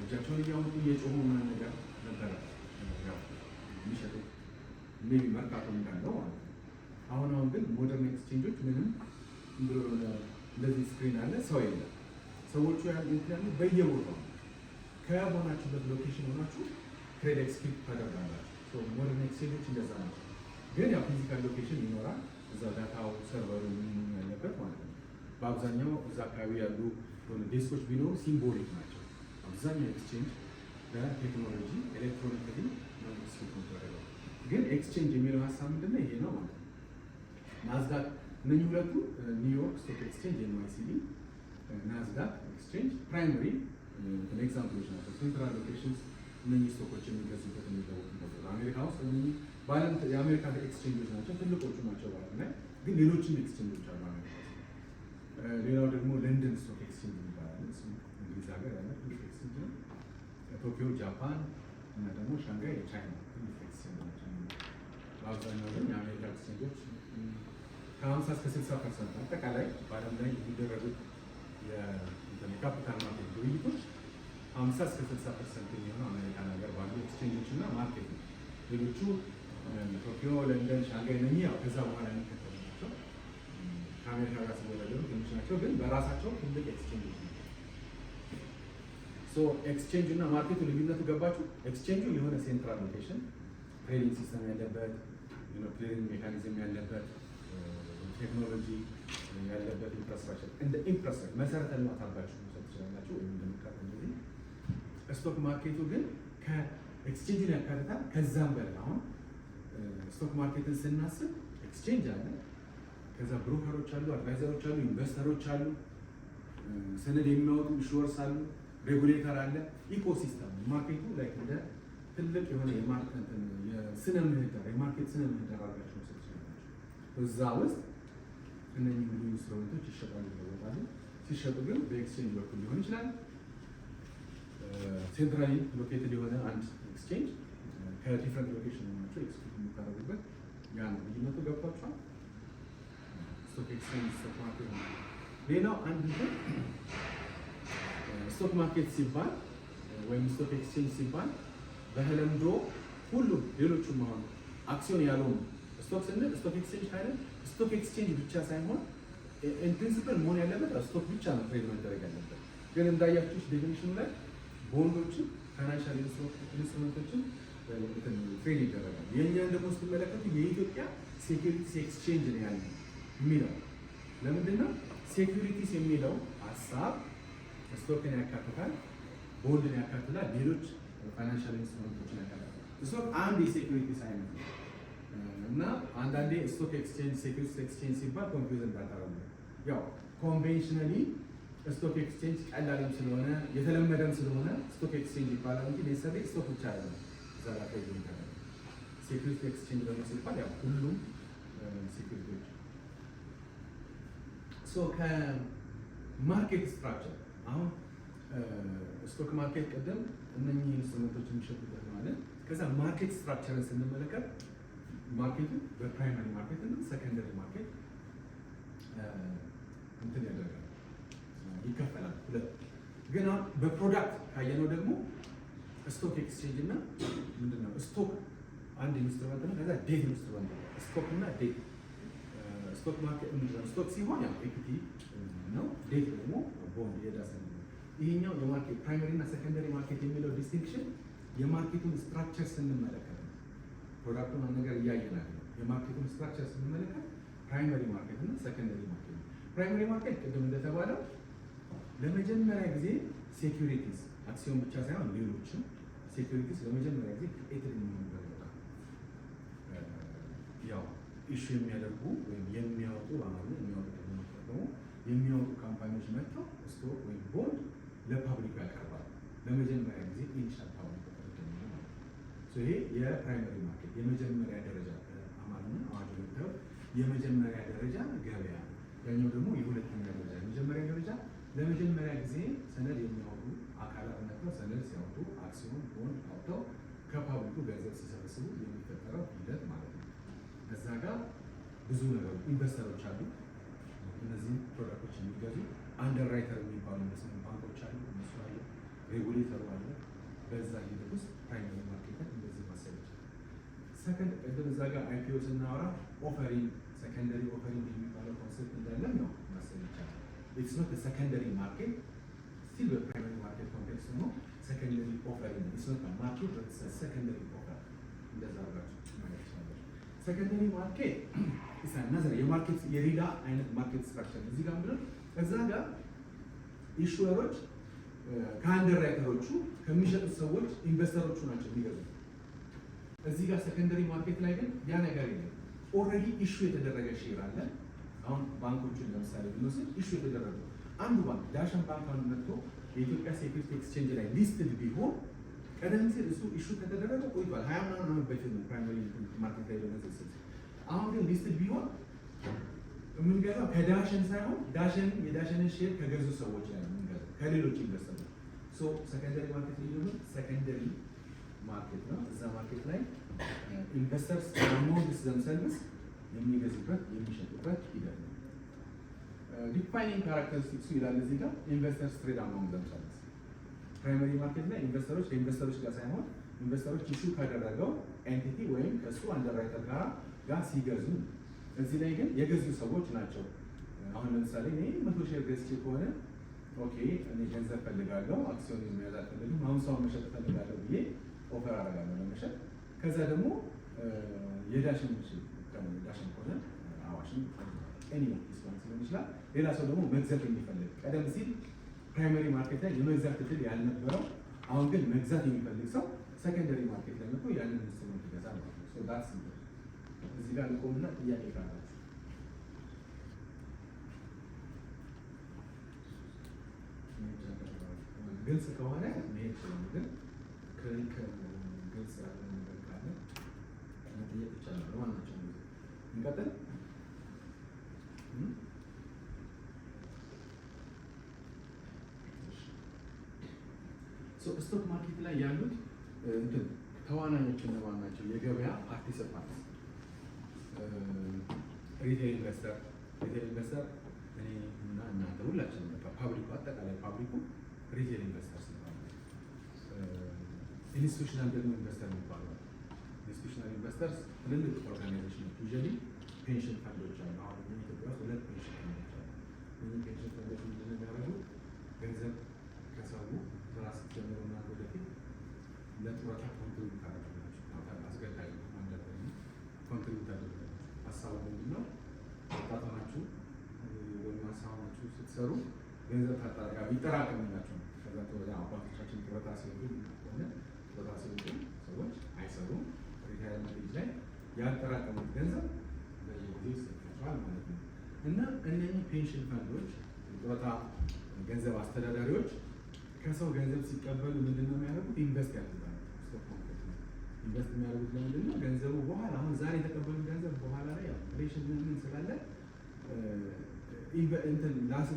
እጃቸውን እያወጡ እየጮሁ ምናምን ነገር ነበረ የሚሸጡ ሜቢ መርካቶ እንዳለው ማለት ነው። አሁን ግን ሞደርን ኤክስቼንጆች ምንም እንደዚህ ስክሪን አለ፣ ሰው የለም። ሰዎቹ ያሉ በየቦታው ከሆናችሁበት ሎኬሽን ሆናችሁ ትሬድ ኤክስኪዩት ታደርጋላችሁ። ሞደርን ኤክስቼንጆች እንደዛ ናቸው። ግን ያው ፊዚካል ሎኬሽን ይኖራል፣ እዛ ዳታው ሰርቨሩ ያለበት ማለት ነው። በአብዛኛው እዛ አካባቢ ያሉ ዴስኮች ቢኖሩ ሲምቦሊክ ናቸው። አብዛኛው ኤክስቼንጅ በቴክኖሎጂ ኤሌክትሮኒካሊ ነው ኤክስኪዩት የሚደረገው። ግን ኤክስቼንጅ የሚለው ሀሳብ ምንድነው? ይሄ ነው ማለት ነው። ናዝዳክ እነኚህ ሁለቱ ኒውዮርክ ስቶክ ኤክስቼንጅ ኤንዋይሲኢ፣ ናዝዳክ ኤክስቼንጅ ፕራይመሪ ኤግዛምፕሎች ናቸው። ሴንትራል ሎኬሽንስ እነኚህ ስቶኮች የሚገዙበት የሚለወጡበት አሜሪካ ውስጥ እነኚህ በዓለም የአሜሪካ ኤክስቼንጆች ናቸው፣ ትልቆቹ ናቸው በዓለም ላይ። ግን ሌሎችም ኤክስቼንጆች አሉ አሜሪካ ውስጥ። ሌላው ደግሞ ለንደን ስቶክ ኤክስቼንጅ ይባላል። እሱ እንግሊዝ ሀገር ያለ ትልቅ ኤክስቼንጅ ነው። ቶኪዮ ጃፓን እና ደግሞ ሻንጋይ የቻይና ትልቅ ኤክስቼንጅ ናቸው። በአብዛኛው ግን የአሜሪካ ኤክስቼንጆች ከ50 እስከ 60% አጠቃላይ በዓለም ላይ የሚደረጉት የካፒታል ማርኬት ግብይቶች 50 እስከ 60% የሚሆነው አሜሪካን ሀገር ባሉ ኤክስቼንጆች እና ማርኬት ነው። ሌሎቹ ቶኪዮ፣ ለንደን፣ ሻንጋይ ነኝ ያው ከዛ በኋላ የሚከተሉ ናቸው። ከአሜሪካ ጋር ሲወዳደሩ ትንሽ ናቸው፣ ግን በራሳቸው ትልቅ ኤክስቼንጆች ናቸው። ኤክስቼንጁ እና ማርኬቱ ልዩነቱ ገባችሁ? ኤክስቼንጁ የሆነ ሴንትራል ሎኬሽን ትሬዲንግ ሲስተም ያለበት፣ ክሊሪንግ ሜካኒዝም ያለበት፣ ቴክኖሎጂ ያለበት ኢንፍራስትራክቸር እንደ ኢንፍራስትራክቸር መሰረተ ልማት አድርጋችሁ መውሰድ ትችላላችሁ። ወይም እንደምቃት እንደዚህ ስቶክ ማርኬቱ ግን ከኤክስቼንጅን ያካትታል። ከዛም በላይ አሁን ስቶክ ማርኬትን ስናስብ ኤክስቼንጅ አለ፣ ከዛ ብሮከሮች አሉ፣ አድቫይዘሮች አሉ፣ ኢንቨስተሮች አሉ፣ ሰነድ የሚያወጡ ኢሹወርስ አሉ፣ ሬጉሌተር አለ። ኢኮሲስተም ማርኬቱ ላይ እንደ ትልቅ የሆነ የስነ ምህዳር የማርኬት ስነ ምህዳር አድርጋችሁ መውሰድ ትችላላችሁ። እዛ ውስጥ እነኚህ ብዙ ኢንስትሩመንቶች ይሸጣሉ፣ ይለወጣሉ። ሲሸጡ ግን በኤክስቼንጅ በኩል ሊሆን ይችላል። ሴንትራሊ ሎኬትድ የሆነ አንድ ኤክስቼንጅ ከዲፍረንት ሎኬሽን ናቸው ኤክስኪዩት የሚታረጉበት ያ ነው ልዩነቱ። ገብቷቸዋል። ስቶክ ኤክስቼንጅ ስቶክ ማርኬት ነው። ሌላው አንድ እንትን ስቶክ ማርኬት ሲባል ወይም ስቶክ ኤክስቼንጅ ሲባል በተለምዶ ሁሉም ሌሎቹም አሁን አክሲዮን ያልሆኑ ስቶክ ስንል ስቶክ ኤክስቼንጅ ካለ ስቶክ ኤክስቼንጅ ብቻ ሳይሆን ኢንፕሪንሲፕል መሆን ያለበት ስቶክ ብቻ ነው ትሬድ መደረግ ያለበት። ግን እንዳያችሁ ዴፊኒሽኑ ላይ ቦንዶችን ፋይናንሻል ኢንስትሩመንቶችን ትሬድ ይደረጋል። የእኛን ደግሞ ስትመለከቱ የኢትዮጵያ ሴኩሪቲስ ኤክስቼንጅ ነው ያለ የሚለው ለምንድን ነው? ሴኩሪቲስ የሚለው ሀሳብ ስቶክን ያካትታል፣ ቦንድን ያካትታል፣ ሌሎች ፋይናንሻል ኢንስትሩመንቶችን ያካትታል። ስቶክ አንድ የሴኩሪቲስ አይነት ነው እና አንዳንዴ ስቶክ ኤክስቼንጅ ሴኩሪቲስ ኤክስቼንጅ ሲባል ኮንፊውዝ እንዳታረጉ። ያው ኮንቬንሽናሊ ስቶክ ኤክስቼንጅ ቀላልም ስለሆነ የተለመደም ስለሆነ ስቶክ ኤክስቼንጅ ይባላል እንጂ ኔሰሪ ስቶክ ብቻ አይደለም። እዛ ላይ ይገኛል። ሴኩሪቲ ኤክስቼንጅ ደግሞ ሲባል ያው ሁሉም ሴኩሪቲዎች ከማርኬት ስትራክቸር አሁን ስቶክ ማርኬት ቀደም እነኚህ ኢንስትሩመንቶች የሚሸጡበት ማለት ከዛ ማርኬት ስትራክቸርን ስንመለከት ማርኬቱ በፕራይመሪ ማርኬት እና ሰከንደሪ ማርኬት እንትን ያደርጋል ይከፈላል ሁለት። ግን በፕሮዳክት ካየነው ደግሞ ስቶክ ኤክስቼንጅ እና ምንድነው ስቶክ አንድ ኢንስትሩመንት ነው። ከዛ ዴት ኢንስትሩመንት ስቶክ እና ዴት ስቶክ ማርኬት ምንድነው? ስቶክ ሲሆን ያው ኢኩቲ ነው። ዴት ደግሞ ቦንድ የዳሰን ነው። ይሄኛው የማርኬት ፕራይመሪ እና ሰከንደሪ ማርኬት የሚለው ዲስቲንክሽን የማርኬቱን ስትራክቸር ስንመለከት ነው። ፕሮዳክቱን ነገር እያየናል። የማርኬቱን ስትራክቸር ስንመለከት ፕራይመሪ ማርኬት እና ሰከንደሪ ማርኬት ነው። ፕራይመሪ ማርኬት ቅድም እንደተባለው ለመጀመሪያ ጊዜ ሴኩሪቲስ አክሲዮን ብቻ ሳይሆን ሌሎችም ሴኩሪቲስ ለመጀመሪያ ጊዜ ክሬትድ የሚሆኑበት ቦታ ያው ኢሹ የሚያደርጉ ወይም የሚያወጡ በአማርኛ የሚያወጡ ደግሞ የሚያወጡ ካምፓኒዎች መጥተው ስቶክ ወይም ቦንድ ለፓብሊክ ያቀርባሉ። ለመጀመሪያ ጊዜ ኢኒሻል ፓብሊክ ተደረገ ማለት ነው። ይሄ የፕራይመሪ ማርኬት የመጀመሪያ ደረጃ አማርኛ አዋጅ ወጥተው የመጀመሪያ ደረጃ ገበያ፣ ያኛው ደግሞ የሁለተኛ ደረጃ የመጀመሪያ ደረጃ ለመጀመሪያ ጊዜ ሰነድ የሚያወጡ አካላት መጥተው ሰነድ ሲያወጡ አክሲዮን ቦንድ አውጥተው ከፓብሊኩ ገንዘብ ሲሰበስቡ የሚፈጠረው ሂደት ማለት ነው። እዛ ጋር ብዙ ነገሮች ኢንቨስተሮች አሉ። እነዚህ ፕሮዳክቶች የሚገዙ አንደርራይተር የሚባሉ ኢንቨስትመንት ባንኮች አሉ፣ እነሱ አለ፣ ሬጉሌተሩ አለ። በዛ ሂደት ውስጥ ፕራይመሪ ማርኬትን እንደዚህ ማሰብ ይችላል። ሰከንድ ቅድም እዛ ጋር አይፒኦ ስናወራ ኦፈሪንግ ሰከንደሪ ኦፈሪንግ የሚባለው ኮንሰፕት እንዳለ ነው ማሰብ ይቻላል። ኢትስ ኖት ሰከንደሪ ማርኬት ስቲል በፕራይመሪ ማርኬት ኮንቴክስት ነው። ሰከንደሪ ኦፈሪንግ ኢትስ ኖት ማርኬት በት ሰከንደሪ ኦፈር እንደዛ አድርጋችሁ ማለት ይችላል። ሰከንደሪ ማርኬት ኢስ አናዘር የማርኬት የሌላ አይነት ማርኬት ስትራክቸር እዚህ ጋር ምንድነው እዛ ጋር ኢሹወሮች ከአንደርራይተሮቹ ከሚሸጡት ሰዎች ኢንቨስተሮቹ ናቸው የሚገዙት። እዚህ ጋር ሰከንደሪ ማርኬት ላይ ግን ያ ነገር የለም። ኦልሬዲ ኢሹ የተደረገ ሼር አለ። አሁን ባንኮችን ለምሳሌ ብንወስድ ኢሹ የተደረገ አንዱ ባንክ ዳሽን ባንክ አሁን መጥቶ የኢትዮጵያ ሴኩሪቲ ኤክስቼንጅ ላይ ሊስትድ ቢሆን ቀደም ሲል እሱ ኢሹ ከተደረገ ቆይቷል። 20 ምናምን ዓመት በፊት ነው ፕራይመሪ ማርኬት ላይ በመሰሰት። አሁን ግን ሊስትድ ቢሆን የምንገዛው ከዳሽን ሳይሆን የዳሽንን ሼር ከገዙ ሰዎች ላይ የምንገዛው ከሌሎች ኢንቨስተሮች። ሶ ሰከንደሪ ማርኬት ላይ ሰከንደሪ ማርኬት ነው። እዛ ማርኬት ላይ ኢንቨስተርስ አሞንግስ ዘምሰልቭስ የሚገዙበት የሚሸጡበት ሂደት ነው። ዲፋይኒንግ ካራክተሪስቲክሱ ይላል እዚህ ጋር ኢንቨስተርስ ትሬድ አሞንግ ዘምሰልቭስ። ፕራይመሪ ማርኬት ላይ ኢንቨስተሮች ከኢንቨስተሮች ጋር ሳይሆን ኢንቨስተሮች ኢሹ ካደረገው ኤንቲቲ ወይም ከእሱ አንደርራይተር ጋር ሲገዙ፣ እዚህ ላይ ግን የገዙ ሰዎች ናቸው። አሁን ለምሳሌ እኔ 100 ሼር ገዝቼ ከሆነ ኦኬ እኔ ገንዘብ ፈልጋለሁ፣ አክሲዮን የሚያዝ አልፈልግም፣ አሁን ሰው መሸጥ ፈልጋለሁ ብዬ ኦፈር አደርጋለሁ ለመሸጥ። ከዛ ደግሞ የዳሽን ከሆነ አዋሽን ኤኒ ዲስካውንት ሊሆን ይችላል። ሌላ ሰው ደግሞ መግዛት የሚፈልግ ቀደም ሲል ፕራይመሪ ማርኬት ላይ የመግዛት እድል ያልነበረው አሁን ግን መግዛት የሚፈልግ ሰው ሰከንደሪ ማርኬት ላይ መጥቶ ያንን ኢንስትሩመንት ይገዛል ማለት ነው። ሶ ዳትስ እዚህ ጋር ልቆምና ጥያቄ ካላችሁ ግልጽ ከሆነ መሄድ ይችላል። ግን ግልጽ ያለ ነገር ካለ መጠየቅ ይቻላል። ዋናቸው እንቀጥል። ስቶክ ማርኬት ላይ ያሉት ተዋናኞች እነማን ናቸው? የገበያ ፓርቲሲፓንት ሪቴል ኢንቨስተር እኔ እና እናንተ ሁላችንም በቃ ፓብሊኩ አጠቃላይ ፓብሊኩ ሪቴል ኢንቨስተርስ ይባላል። ኢንስቲቱሽናል ደግሞ ኢንቨስተር ይባላል። ኢንስቲቱሽናል ኢንቨስተርስ ትልልቅ ኦርጋናይዜሽኖች ዩዥዋሊ ፔንሽን ፈንዶች አሉ። አሁን ኢትዮጵያ ውስጥ 2 ፔንሽን ፈንዶች አሉ። እነዚህ ፔንሽን ፈንዶች ምንድን ነው የሚያደርጉት? ገንዘብ ከሰው ስራ ስትጀምሩ እና ወደፊት ለጡረታ ኮንትሪቢዩት አደረጋችሁ አስገዳጅ አንደኛ ኮንትሪቢዩት አደረጋችሁ። ሀሳቡ ምንድን ነው? ወጣት ሆናችሁ ወይም ሀሳባችሁ ስትሰሩ ገንዘብ ይጠራቀምላችሁ ነው። ከዛ ተወዳ አባቶቻችን ጡረታ ሲወጡ ሆነ ጡረታ ሲወጡ ሰዎች አይሰሩም። ሪታይርመንት ኤጅ ላይ ያጠራቀሙት ገንዘብ በየጊዜው ይሰጣቸዋል ማለት ነው። እና እነዚህ ፔንሽን ፈንዶች ጡረታ ገንዘብ አስተዳዳሪዎች ከሰው ገንዘብ ሲቀበሉ ምንድን ነው የሚያደርጉት? ኢንቨስት ያደርጋሉ። ስቶክ ማርኬት ነው ኢንቨስት የሚያደርጉት። ለምንድን ነው? ገንዘቡ በኋላ አሁን ዛሬ የተቀበሉት ገንዘብ በኋላ ላይ ኢንፍሌሽን ምን ስላለ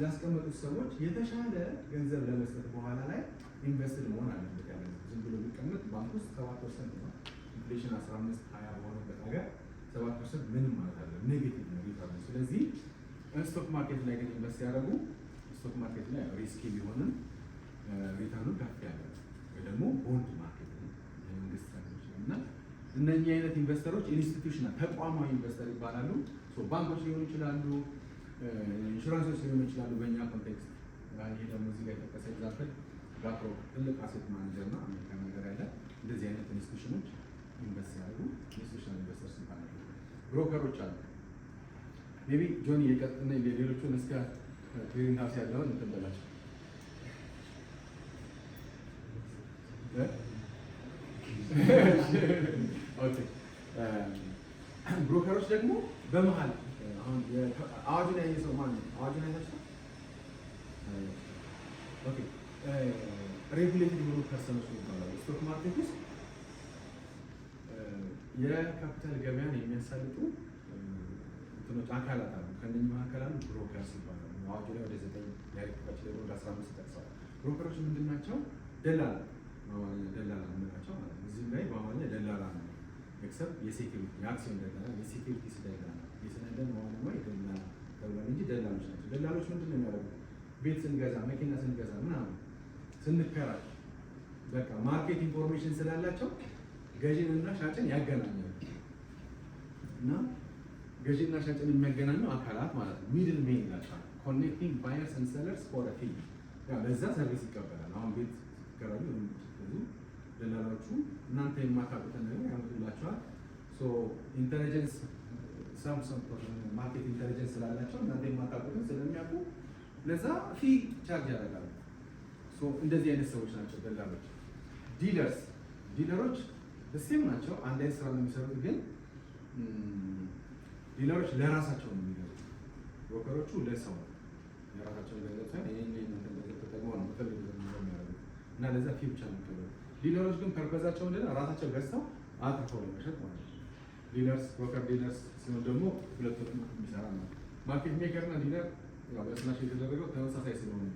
ላስቀመጡት ሰዎች የተሻለ ገንዘብ ለመስጠት በኋላ ላይ ኢንቨስትድ መሆን አለበት። ያለ ዝም ብሎ ቢቀመጥ ባንክ ውስጥ 7% ነው። ኢንፍሌሽን 15-20 በሆነበት ሀገር 7% ምንም ማለት አለ ኔጌቲቭ ነው ሪተርኑ። ስለዚህ ስቶክ ማርኬት ላይ ግን ኢንቨስት ያደረጉ ስቶክ ማርኬት ላይ ሪስኪ ቢሆንም ሪተርኑ ከፍ ያለ ወይ ደግሞ ቦንድ ማርኬት ነው የመንግስት ሰዎች እና እነኚህ አይነት ኢንቨስተሮች ኢንስቲትዩሽናል ተቋማዊ ኢንቨስተር ይባላሉ። ባንኮች ሊሆኑ ይችላሉ፣ ኢንሹራንሶች ሊሆኑ ይችላሉ። በእኛ ኮንቴክስት ይሄ ደግሞ እዚህ ጋር የጠቀሰ ኤግዛምፕል ጋፕሮ ትልቅ አሴት ማኔጀር እና አሜሪካ ነገር ያለ እንደዚህ አይነት ኢንስቲትዩሽኖች ኢንቨስት ያደርጉ ኢንስቲትዩሽናል ኢንቨስተርስ ይባላሉ። ብሮከሮች አሉ። ሜይ ቢ ጆኒ የቀጥና ሌሎቹን እስከ ክሊሪንግ ሃውስ ያለውን እንትን በላቸው። ብሮከሮች ደግሞ በመሀል አሁን አዋጁን ያየ ሰው ማለት ነው። አዋጁን ያያችሁ? ኦኬ ሬጉሌትድ ብሎ ፐርሰኖች ይባላሉ። ስቶክ ማርኬት ውስጥ የካፒታል ገበያን የሚያሳልጡ እንትኖች አካላት አሉ። ከእነዚህ መካከል አንዱ ብሮከርስ ይባላሉ። አዋጁ ላይ ወደ 9 ዳይሬክቶች ደግሞ ወደ 15 ይጠቅሳል። ብሮከሮች ምንድን ናቸው? ደላላ ደላላ የምንላቸው ማለት ነው። እዚህም ላይ በአማርኛ ደላላ ነው። ኤክሰፕት የሴኪሪቲ የአክሲዮን ደላላ፣ የሴኪሪቲስ ደላላ፣ የሰነደ መዋዕለ ደላላ ተብሏል እንጂ ደላሎች ናቸው። ደላሎች ምንድን ነው የሚያደርጉት? ቤት ስንገዛ፣ መኪና ስንገዛ ምናምን ስንከራይ በቃ ማርኬት ኢንፎርሜሽን ስላላቸው ገዢን እና ሻጭን ያገናኛሉ። እና ገዢና ሻጭን የሚያገናኙ አካላት ማለት ነው። ሚድል ሜን ይላቸዋል። ኮኔክቲንግ ባየርስ ኤንድ ሰለርስ ፎር አ ፊ። በዛ ሰርቪስ ይቀበላል። አሁን ቤት ሲከራዩ ደላሎቹ እናንተ የማታውቁትን ነገር ያመጡላቸዋል። ኢንተሊጀንስ ማርኬት ኢንተሊጀንስ ስላላቸው እናንተ የማታውቁትን ስለሚያውቁ ለዛ ፊ ቻርጅ ያደርጋሉ። እንደዚህ አይነት ሰዎች ናቸው ደላሎች። ዲለሮች በሴም ናቸው። አንድ አይነት ስራ ነው የሚሰሩት፣ ግን ዲለሮች ለራሳቸው ነው የሚገዙት። ብሮከሮቹ ለሰው የራሳቸውን ገንዘብ ሳይሆን ይህን ገንዘብ ተጠቅመው ነው የምፈልጉት የሚያደርጉት እና ለዛ ፊ ብቻ ነው የሚቀበሉት። ዲለሮች ግን ፐርፐዛቸው ምንድን ነው? ራሳቸው ገዝተው አትርፈው ለመሸጥ ማለት ነው። ዲለርስ ብሮከር ዲለርስ ሲሆን ደግሞ ሁለቱም የሚሰራ ነው። ማርኬት ሜከር እና ዲለር በስናሽ የተደረገው ተመሳሳይ ስለሆነ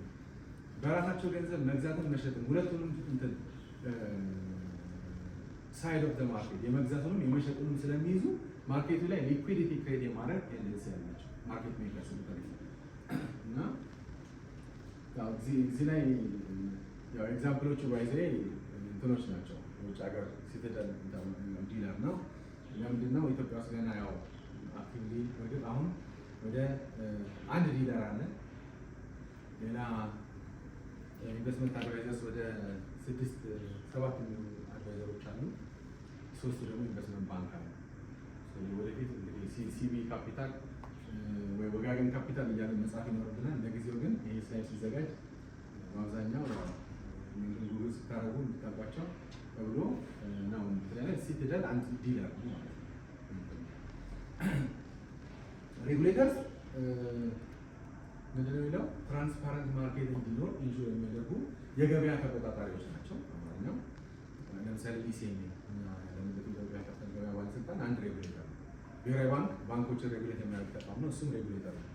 በራሳቸው ገንዘብ መግዛትን መሸጥን ሁለቱንም እንትን ሳይድ ኦፍ ደ ማርኬት የመግዛቱንም የመሸጡንም ስለሚይዙ ማርኬቱ ላይ ሊኩዊዲቲ ክሬት የማድረግ ቴንደንሲ ያላቸው ማርኬት ሜከርስ እና ያው እዚህ ላይ ያው ኤግዛምፕሎቹ ባይዘ እንትኖች ናቸው። የውጭ ሀገር ሲቲዘን ዲለር ነው። ለምንድነው ኢትዮጵያ ውስጥ ገና ያው አክቲቭሊ ወደ አሁን ወደ አንድ ዲለር አለ። ሌላ ኢንቨስትመንት አድቫይዘርስ ወደ 6-7 የሚሆኑ አድቫይዘሮች አሉ። 3 ደግሞ ኢንቨስትመንት ባንክ አለ። ወደፊት እንግዲህ ሲቢ ካፒታል ወይ ወጋገን ካፒታል እያለ መጽሐፍ ይኖርብናል። ለጊዜው ግን ይሄ ስላይድ ሲዘጋጅ በአብዛኛው ጉግል ስታደርጉ እንድታውቋቸው ተብሎ ነው። ስለዚህ ሲቲዘን አንድ ዲለር ነው ማለት ነው። ሬጉሌተርስ ምንድን ነው የሚለው? ትራንስፓረንት ማርኬት እንዲኖር ኢንሹር የሚያደርጉ የገበያ ተቆጣጣሪዎች ናቸው። አማርኛው ለምሳሌ ኢሲኤም ለምግብ ኢትዮጵያ ከፍተኛ ገበያ ባለስልጣን አንድ ሬጉሌተር ነው። ብሔራዊ ባንክ ባንኮችን ሬጉሌት የሚያደርግ ተቋም ነው። እሱም ሬጉሌተር ነው።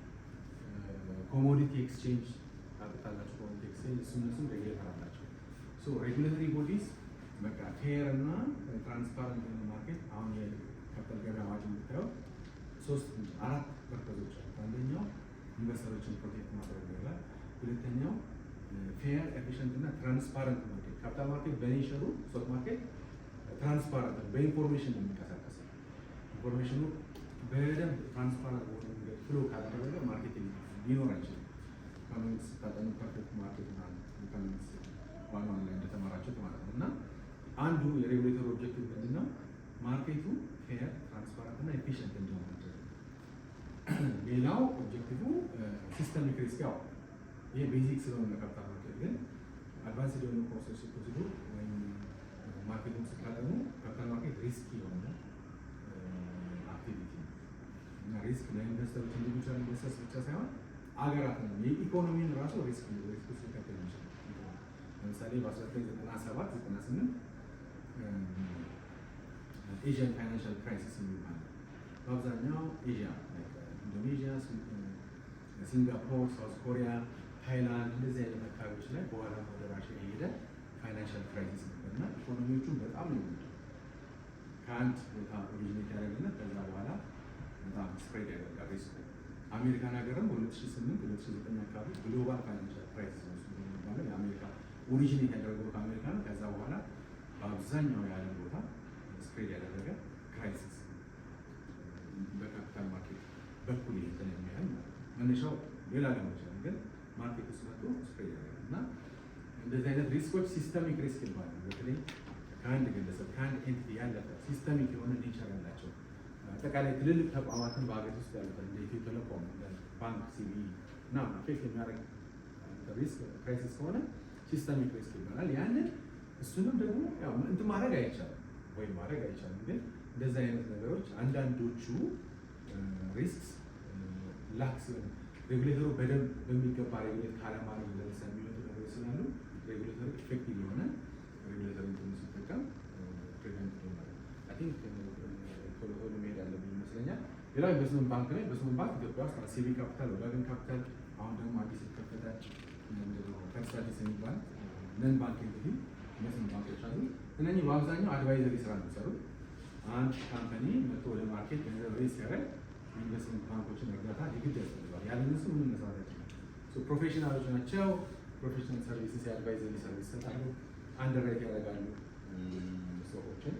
ኮሞዲቲ ኤክስቼንጅ ታውቃላችሁ። ኮሞዲቲ ኤክስቼንጅ እሱም ሬጉሌተር አላቸው። ሶ ሬጉሌተሪ ቦዲስ በቃ ፌር እና ትራንስፓረንት ማርኬት አሁን የካፒታል ገበያ አዋጅ የምታየው 4 ፐርፐዞች አሉ። አንደኛው ኢንቨስተሮችን ፕሮቴክት ማድረግ ይላል። ሁለተኛው ፌር ኤፊሽንት እና ትራንስፓረንት ማርኬት። ካፒታል ማርኬት በኔቸሩ ስቶክ ማርኬት ትራንስፓረንት ነው፣ በኢንፎርሜሽን ነው የሚንቀሳቀሰው። ኢንፎርሜሽኑ በደንብ ትራንስፓረንት በሆነ መንገድ ፍሎ ካላደረገ ማርኬት ሊኖር አይችልም። ኢኮኖሚክስ ስታጠኑ ፐርፌክት ማርኬት እና ኢኮኖሚክስ ዋና ላይ እንደተማራችሁት ማለት ነው። እና አንዱ የሬጉሌተር ኦብጀክቲቭ ምንድን ነው? ማርኬቱ ፌር ትራንስፓረንት እና ኤፊሽንት እንዲሆን ማድረግ። ሌላው ኦብጀክቲቭ ሲስተሚክ ሪስክ፣ ያው ይሄ ቤዚክ ስለሆነ ካፒታል ማርኬት ግን አድቫንስድ የሆኑ ፕሮሰስ ፕሮሲዱር ወይም ማርኬቱን ስታጠኑ ካፒታል ማርኬት ሪስክ የሆነ አክቲቪቲ እና ሪስክ ለኢንቨስተሮች ኢንዲቪጁዋል ኢንቨስተርስ ብቻ ሳይሆን አገራት ነው የኢኮኖሚን ራሱ ሪስክ ውስጥ ሊከተል ይችላል። ለምሳሌ በ1997-98 ኤዥያን ፋይናንሻል ክራይሲስ የሚባል በአብዛኛው ኤዥያ ኢንዶኔዥያ፣ ሲንጋፖር፣ ሳውዝ ኮሪያ፣ ታይላንድ እንደዚህ አይነት አካባቢዎች ላይ በኋላ ወደ ራሽያ የሄደ ፋይናንሻል ክራይሲስ ነበር እና ኢኮኖሚዎቹን በጣም ነው ከአንድ ቦታ ኦሪጂኔት ያደረግና ከዛ በኋላ በጣም ስፕሬድ ያደርጋል ሪስኩ። አሜሪካን ሀገርም በ2008-2009 አካባቢ ግሎባል ፋይናንሻል ክራይሲስ ነው የሚባለው የአሜሪካ ኦሪጂኔት ያደረገው ከአሜሪካ ነው። ከዛ በኋላ በአብዛኛው የዓለም ቦታ ስፕሬድ ያደረገ ክራይሲስ በካፒታል ማርኬት በኩል ይሄን የሚያህል ማለት ነው። መነሻው ሌላ ሊሆን ይችላል፣ ግን ማርኬት ውስጥ መጥቶ ስፕሬድ ያደረገ እና እንደዚህ አይነት ሪስኮች ሲስተሚክ ሪስክ ይባላል። በተለይ ከአንድ ግለሰብ ከአንድ ኤንቲቲ ያለፈ ሲስተሚክ የሆነ ኔቸር ያላቸው አጠቃላይ ትልልቅ ተቋማትን በሀገር ውስጥ ያሉት እንደ ኢትዮ ቴሌኮም፣ ባንክ፣ ሲቢ እና አፌክት የሚያደርግ ሪስክ ክራይሲስ ከሆነ ሲስተሚክ ሪስክ ይባላል። ያንን እሱንም ደግሞ ያው እንትን ማድረግ አይቻልም ወይም ማድረግ አይቻልም፣ ግን እንደዚህ አይነት ነገሮች አንዳንዶቹ ሪስክስ ላክስ ሬጉሌተሩ በደንብ በሚገባ ሬጉሌት ካለማድረግ ለምሳ የሚመጡ ነገሮች ስላሉ ሬጉሌተሩ ኢፌክቲቭ የሆነ ሬጉሌተር እንትን ሲጠቀም ፕሪቨንት ይሆናል። አይ ቲንክ ቶሎ ቶሎ መሄድ ያለብን ይመስለኛል። ሌላው ኢንቨስትመንት ባንክ ነው። ኢንቨስትመንት ባንክ ኢትዮጵያ ውስጥ ሲቢ ካፒታል፣ ወጋገን ካፒታል፣ አሁን ደግሞ አዲስ የተከፈተ ፈርስታዲስ የሚባል ነን ባንክ ኤንቲቲ ኢንቨስትመንት ባንኮች አሉ። እነኚህ በአብዛኛው አድቫይዘሪ ስራ ነው የሚሰሩት። አንድ ካምፓኒ መጥቶ ወደ ማርኬት ገንዘብ ሬዝ ሲያደርግ ኢንቨስትመንት ባንኮችን እርዳታ የግድ ያስፈልጋል። ያለ እነሱ ምን መስራት አይችልም። ፕሮፌሽናሎች ናቸው። ፕሮፌሽናል ሰርቪስስ የአድቫይዘሪ ሰርቪስ ይሰጣሉ፣ አንደርራይት ያደርጋሉ ሰዎችን።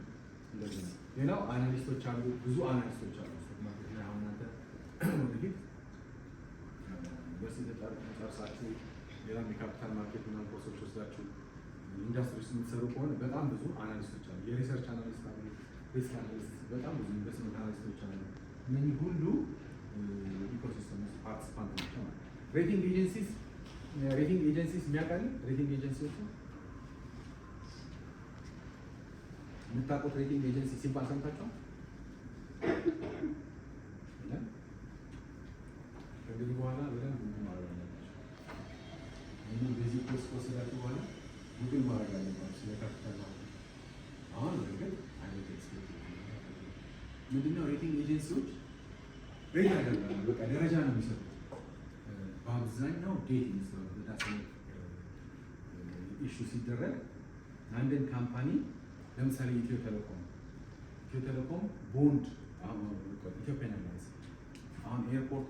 እንደዚህ ነው። ሌላው አናሊስቶች አሉ፣ ብዙ አናሊስቶች አሉ ማርኬት ላይ። አሁን እናንተ ወደፊት ዩኒቨርሲቲ ጨርሳችሁ ሌላም የካፒታል ማርኬት እና ኮርሶች ወስዳችሁ ኢንዱስትሪ ውስጥ የምትሰሩ ከሆነ በጣም ብዙ አናሊስቶች አሉ። የሪሰርች አናሊስት አሉ፣ ሪስክ አናሊስት፣ በጣም ብዙ ኢንቨስትመንት አናሊስቶች አሉ። እነዚህ ሁሉ ኢኮሲስተም ውስጥ ፓርቲሲፓንት ናቸው ማለት ነው። ሬቲንግ ኤጀንሲስ የሚያውቃል። ሬቲንግ ኤጀንሲዎቹ የምታውቁት ሬቲንግ ኤጀንሲ ሲባል ሰምታችኋል? ከእንግዲህ በኋላ በደንብ ምን ማድረግ አለባቸው? ይህንን ቤዚክ ኮርስ ከወሰዳችሁ በኋላ ጉግል ማድረግ አለባቸው ስለ ካፒታል ማርኬት። አሁን በእርግጥ አይነት ኤክስፔክት ምንድነው ሬቲንግ ኤጀንሲዎች ሬት ያደርጋሉ። በቃ ደረጃ ነው የሚሰጡት። በአብዛኛው ዴት የሚሰሩ በዳስ ኢሹ ሲደረግ አንድን ካምፓኒ ለምሳሌ ኢትዮ ቴሌኮም ቦንድ ኢትዮጵያን ኤርላይንስ አሁን ኤርፖርቱ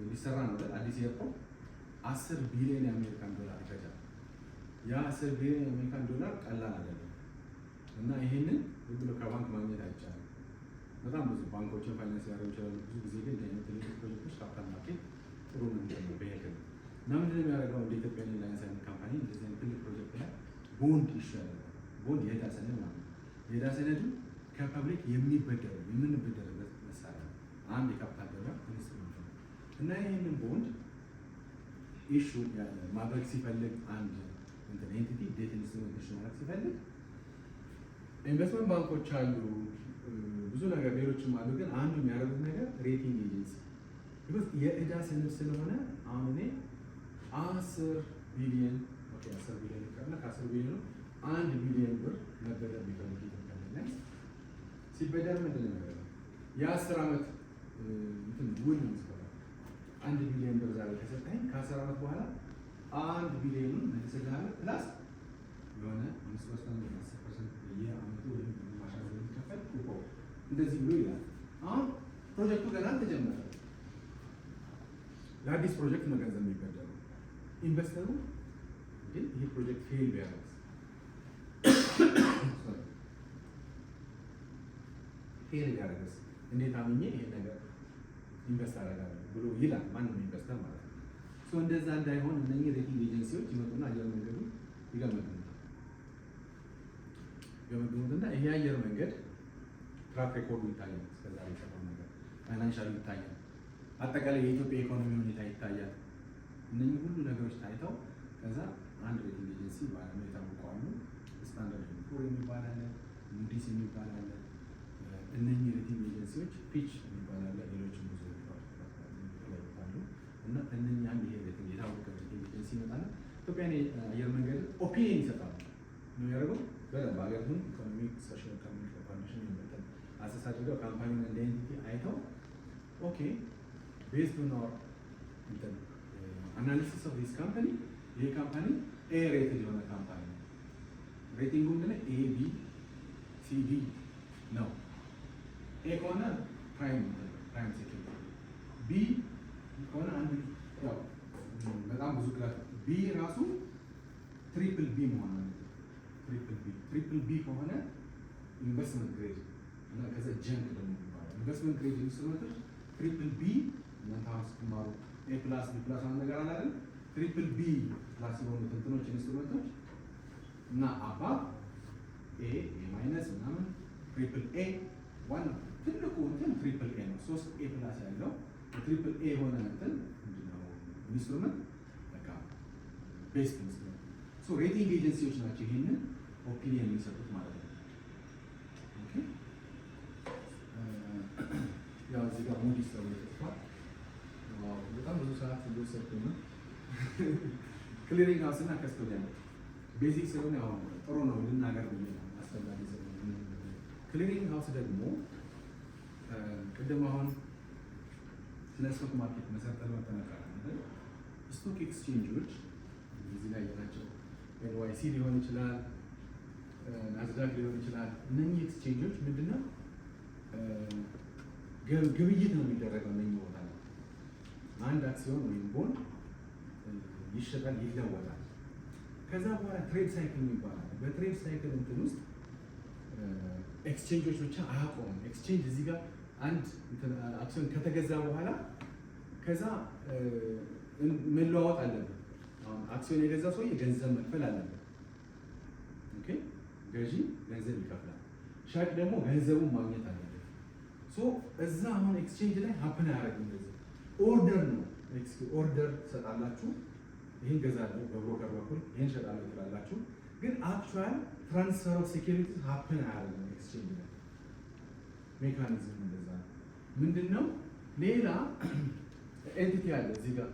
ሊሰራ ነው አይደል? አዲስ ኤርፖርት 10 ቢሊዮን የአሜሪካን ዶላር ይፈጃል። ያ 10 ቢሊዮን የአሜሪካን ዶላር ቀላል አይደለም እና ይሄንን ዝም ብሎ ከባንክ ማግኘት አይቻልም። በጣም ብዙ ባንኮችን ፋይናንስ ያደርጉ ይችላሉ። ብዙ ጊዜ ግን እንደዚህ ትልቅ ፕሮጀክቶች ካፒታል ማርኬት ጥሩ ነው የሚሆነው በየክል እና ምንድን ነው የሚያደርገው እንደ ኢትዮጵያን ኤርላይንስ አይነት ካምፓኒ እንደዚህ አይነት ትልቅ ፕሮጀክት ላይ ቦንድ ኢሹ ያደርጋል። ቦንድ የዕዳ ሰነድ ማለት ነው። የዕዳ ሰነዱ ከፐብሊክ የምንበደርበት መሳሪያ ነው። አንድ የካፒታል ገበያ ኢንስትሩመንት ነው እና ይህንን ቦንድ ኢሹ ማድረግ ሲፈልግ አንድ ኤንቲቲ ዴት ኢንስትሩመንት ኢሹ ማድረግ ሲፈልግ ኢንቨስትመንት ባንኮች አሉ፣ ብዙ ነገር ሌሎችም አሉ። ግን አንዱ የሚያደርጉት ነገር ሬቲንግ ኤጀንሲ ቢኮዝ የዕዳ ሰነድ ስለሆነ አሁን እኔ 10 ቢሊዮን ይቀርና ከ10 ቢሊዮኑ 1 ቢሊዮን ብር መበደር ቢፈልግ ኢትዮጵያ ላይ ሲበደር ምንድን ነው የሚያደርገው? የ10 ዓመት ውል ነው የሚሰራው። 1 ቢሊዮን ብር ዛሬ ከሰጠኝ ከ10 ዓመት በኋላ 1 ቢሊዮኑን መልስልሃለሁ ፕላስ የሆነ 5% በየዓመቱ ወይም ማሻሻል የሚከፈል ኩፖን እንደዚህ ብሎ ይላል። አሁን ፕሮጀክቱ ገና አልተጀመረ። ለአዲስ ፕሮጀክት ነው ገንዘብ የሚበደረው። ኢንቨስተሩ ግን ይህ ፕሮጀክት ፌል ቢያደርግ እንዴት አምኜ ይሄን ነገር ኢንቨስት አደርጋለሁ ብሎ ይላል ማንም ኢንቨስተር ማለት ነው። እንደዛ እንዳይሆን እነኚህ ሬቲንግ ኤጀንሲዎች ይመጡና አየር መንገዱ ይገመግሙትና ይሄ አየር መንገድ ትራክ ሬኮርዱ ይታያል፣ እስከዛ የሰራው ነገር ፋይናንሻሉ ይታያል፣ አጠቃላይ የኢትዮጵያ ኢኮኖሚ ሁኔታ ይታያል። እነኚህ ሁሉ ነገሮች ታይተው ከዛ አንድ ሬቲንግ ኤጀንሲ በዓለም የታወቁ አሉ። ስታንዳርድ & ፑር የሚባል አለ፣ ሙዲስ የሚባል አለ። እነኚህ ሬቲንግ ኤጀንሲዎች ፒች የሚባል አለ፣ ሌሎችም ብዙ አሉ እና እነኚህ አንድ ይሄ ሬቲንግ የታወቀ ሬቲንግ ኤጀንሲ ይመጣል። ኢትዮጵያ አየር መንገድ ኦፒኒየን ይሰጣሉ ነው ያደርገው። በደንብ ሀገሪቱን ኢኮኖሚክ ሶሻል ኢኮኖሚክ ኮንዲሽን የሚመጠን አሰስ አድርገው ካምፓኒውን እንደ ኤንቲቲ አይተው ኦኬ ቤዝድ ኦን አወር አናሊሲስ ኦፍ ዲስ ካምፓኒ ይሄ ካምፓኒ ኤ ሬትድ የሆነ ካምፓኒ ነው። ሬቲንጉ ምንድነው? ኤ ቢ ሲ ዲ ነው። ኤ ከሆነ ፕራይም ሴኪዩሪቲ፣ ቢ ከሆነ አንድ ያው በጣም ብዙ ክላስ፣ ቢ ራሱ ትሪፕል ቢ መሆን ነው። ትሪፕል ቢ ከሆነ ኢንቨስትመንት ግሬድ እና ከዛ ጀንክ ደግሞ ይባላል። ኢንቨስትመንት ግሬድ ኢንስትሩመንቶች ትሪፕል ቢ እናንተ አሁን ስትማሩ ኤ ፕላስ ቢ ፕላስ አንድ ነገር አለ አይደል? ትሪፕል ቢ ፕላስ የሆኑ እንትኖች ኢንስትሩመንቶች እና አባ ኤ ማይነስ ምናምን ትሪፕል ኤ ዋና ትልቁ እንትን ትሪፕል ኤ ነው። 3 ኤ ፕላስ ያለው ትሪፕል ኤ የሆነ እንትን ምንድነው ኢንስትሩመንት በቃ ቤስት ኢንስትሩመንት። ሶ ሬቲንግ ኤጀንሲዎች ናቸው ይሄንን ኦፒኒየን የሚሰጡት ማለት ነው። ኦኬ ያው እዚህ ጋር ሙዲስ ነው የተጻፈው። በጣም ብዙ ሰዓት እየወሰድኩ ነው። ክሊሪንግ ሃውስ እና ከስቶዲያን ቤዚክ ስለሆነ ያው ጥሩ ነው ልናገር ብዬ ነው አስፈላጊ ስለሆነ። ክሊሪንግ ሃውስ ደግሞ ቅድም አሁን ስለ ስቶክ ማርኬት መሰረተ ልማት ተነጋግረናል። ስቶክ ኤክስቼንጆች እዚህ ላይ ናቸው። ኤንዋይሲ ሊሆን ይችላል፣ ናስዳክ ሊሆን ይችላል። እነኚህ ኤክስቼንጆች ምንድነው ግብይት ነው የሚደረገው እነኚህ ቦታ ላይ አንድ አክሲዮን ወይም ቦንድ ይሸጣል፣ ይለወጣል። ከዛ በኋላ ትሬድ ሳይክል ይባላል። በትሬድ ሳይክል እንትን ውስጥ ኤክስቼንጆች ብቻ አያቆሙም። ኤክስቼንጅ እዚህ ጋር አንድ አክሲዮን ከተገዛ በኋላ ከዛ መለዋወጥ አለበት። አሁን አክሲዮን የገዛ ሰውዬ ገንዘብ መክፈል አለበት። ኦኬ ገዢ ገንዘብ ይከፍላል፣ ሻጭ ደግሞ ገንዘቡን ማግኘት አለበት። ሶ እዛ አሁን ኤክስቼንጅ ላይ ሀፕን አያደርግም። እንደዚህ ኦርደር ነው። ኦርደር ትሰጣላችሁ፣ ይህን ገዛለሁ በብሮከር በኩል ይህን ሸጣለሁ ትላላችሁ። ግን አክቹዋል ትራንስፈር ኦፍ ሴኩሪቲስ ሀፕን አያደርግም ኤክስቼንጅ ላይ። ሜካኒዝም እንደዛ ነው። ምንድን ነው ሌላ ኤንቲቲ አለ እዚህ ጋር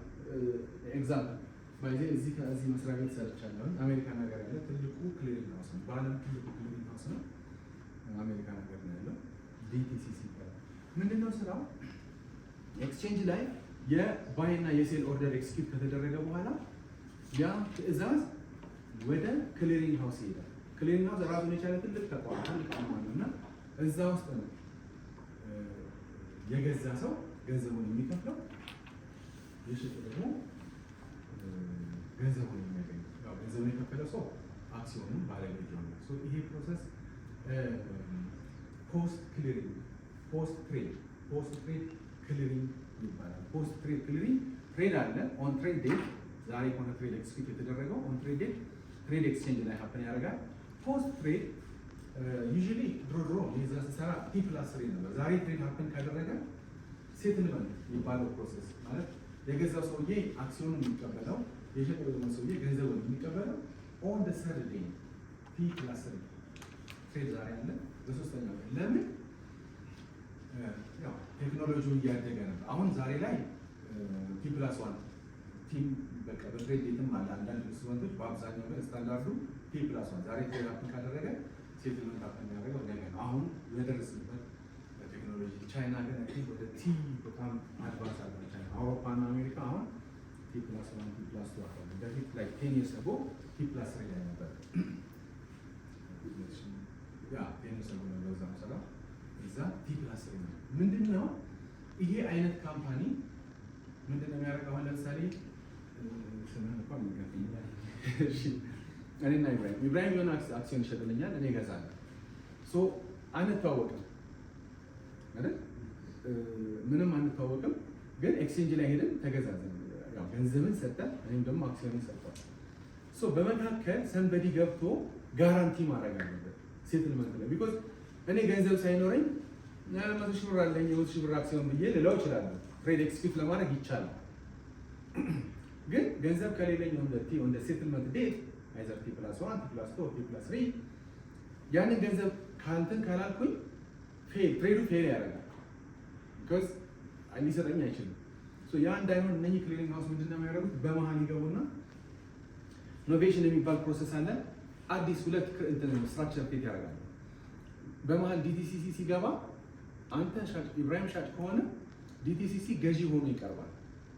ኤግዛምፕል ባይዜ እዚህ ከዚህ መስሪያ ቤት ሰርቻለሁ። አሜሪካ ነገር ያለ ትልቁ ክሊሪንግ ሃውስ ነው፣ በዓለም ትልቁ ክሊሪንግ ሃውስ ነው። አሜሪካ ነገር ነው ያለው ዲቲሲሲ ይባላል። ምንድነው ስራው? ኤክስቼንጅ ላይ የባይ እና የሴል ኦርደር ኤክስኪዩት ከተደረገ በኋላ ያ ትዕዛዝ ወደ ክሊሪንግ ሃውስ ይሄዳል። ክሊሪንግ ሃውስ ራሱን የቻለ ትልቅ ተቋም ነው እና እዛ ውስጥ ነው የገዛ ሰው ገንዘቡን የሚከፍለው፣ የሸጠ ደግሞ ገንዘቡን የሚያገኘው። ያው ገንዘቡን የከፈለ ሰው አክሲዮኑን ባለቤት ይሆናል። ሶ ይሄ ፕሮሰስ ፖስት ትሬድ ክሊሪንግ ይባላል። ፖስት ትሬድ ክሊሪንግ ትሬድ አለ። ኦን ትሬድ ዴት ዛሬ ከሆነ ትሬድ ኤክስኪዩት የተደረገው ኦን ትሬድ ዴት ትሬድ ኤክስቼንጅ ላይ ሀፕን ያደርጋል። ፖስት ትሬድ ዩዥሊ ድሮ የዛ ስሰራ T+3 ነበር። ዛሬ ትሬድ ሀፕን ካደረገ ሴትልመንት የሚባለው ፕሮሰስ ማለት የገዛው ሰውዬ አክሲዮኑን የሚቀበለው፣ የሸጠው ደግሞ ሰውዬ ገንዘቡን የሚቀበለው ኦን ደ ሰርድ ዴይ T+3 ትሬድ ዛሬ አለ። በሶስተኛው ቀን ለምን? ያው ቴክኖሎጂው እያደገ ነበር። አሁን ዛሬ ላይ T+1 ቲም በቃ በትሬድ ዴትም አለ። አንዳንድ ኢንስትሩመንቶች በአብዛኛው ግን ስታንዳርዱ T+1 ዛሬ ትሬድ ሀፕን ካደረገ ሴትልመንት ሀፕን ያደረገው ነገ ነው። አሁን የደረስንበት ቴክኖሎጂ ቻይና ግን ወደ ቲ በጣም አድቫንስ አለ። ቻይና፣ አውሮፓ እና አሜሪካ አሁን T+1 T+2 አለ። በፊት ላይ 10 years ago T+3 ላይ ነበር። ያ 10 years ago ነው በዛ ሰላ እዛ T+3 ነው። ምንድነው ይሄ አይነት ካምፓኒ ምንድነው የሚያደርገው? አሁን ለምሳሌ ስምህን እንኳን ይገኛል። እሺ እኔና ኢብራሂም የሆነ አክሲዮን ይሸጥልኛል፣ እኔ እገዛለሁ። ሶ አንተዋወቅም አይደል? ምንም አንተዋወቅም፣ ግን ኤክስቼንጅ ላይ ሄደን ተገዛዘን። ያው ገንዘብን ሰጠን፣ እኔም ደግሞ አክሲዮንን ሰጠው። ሶ በመካከል ሰንበዲ ገብቶ ጋራንቲ ማድረግ አለበት ሴትልመንት ላይ። ቢኮዝ እኔ ገንዘብ ሳይኖረኝ 100,000 ብር አለኝ 100,000 ብር አክሲዮን ብዬ ልለው እችላለሁ። ትሬድ ኤክስኪዩት ለማድረግ ይቻላል። ግን ገንዘብ ከሌለኝ ኦን ሴትልመንት ዴት አይዘር T+1 T+2 T+3 ያንን ገንዘብ ካንተን ካላልኩኝ ትሬዱ ፌል ያደርጋል። ቢኮዝ ሊሰጠኝ አይችልም። ሶ ያ እንዳይሆን እነኚህ ክሊሪንግ ሃውስ ምንድነው የሚያደርጉት? በመሀል ይገቡና ኖቬሽን የሚባል ፕሮሰስ አለ። አዲስ ሁለት ስትራክቸር ክሬት ያደርጋሉ። በመሀል ዲቲሲሲ ሲገባ አንተ ሻጭ ኢብራሂም ሻጭ ከሆነ ዲቲሲሲ ገዢ ሆኖ ይቀርባል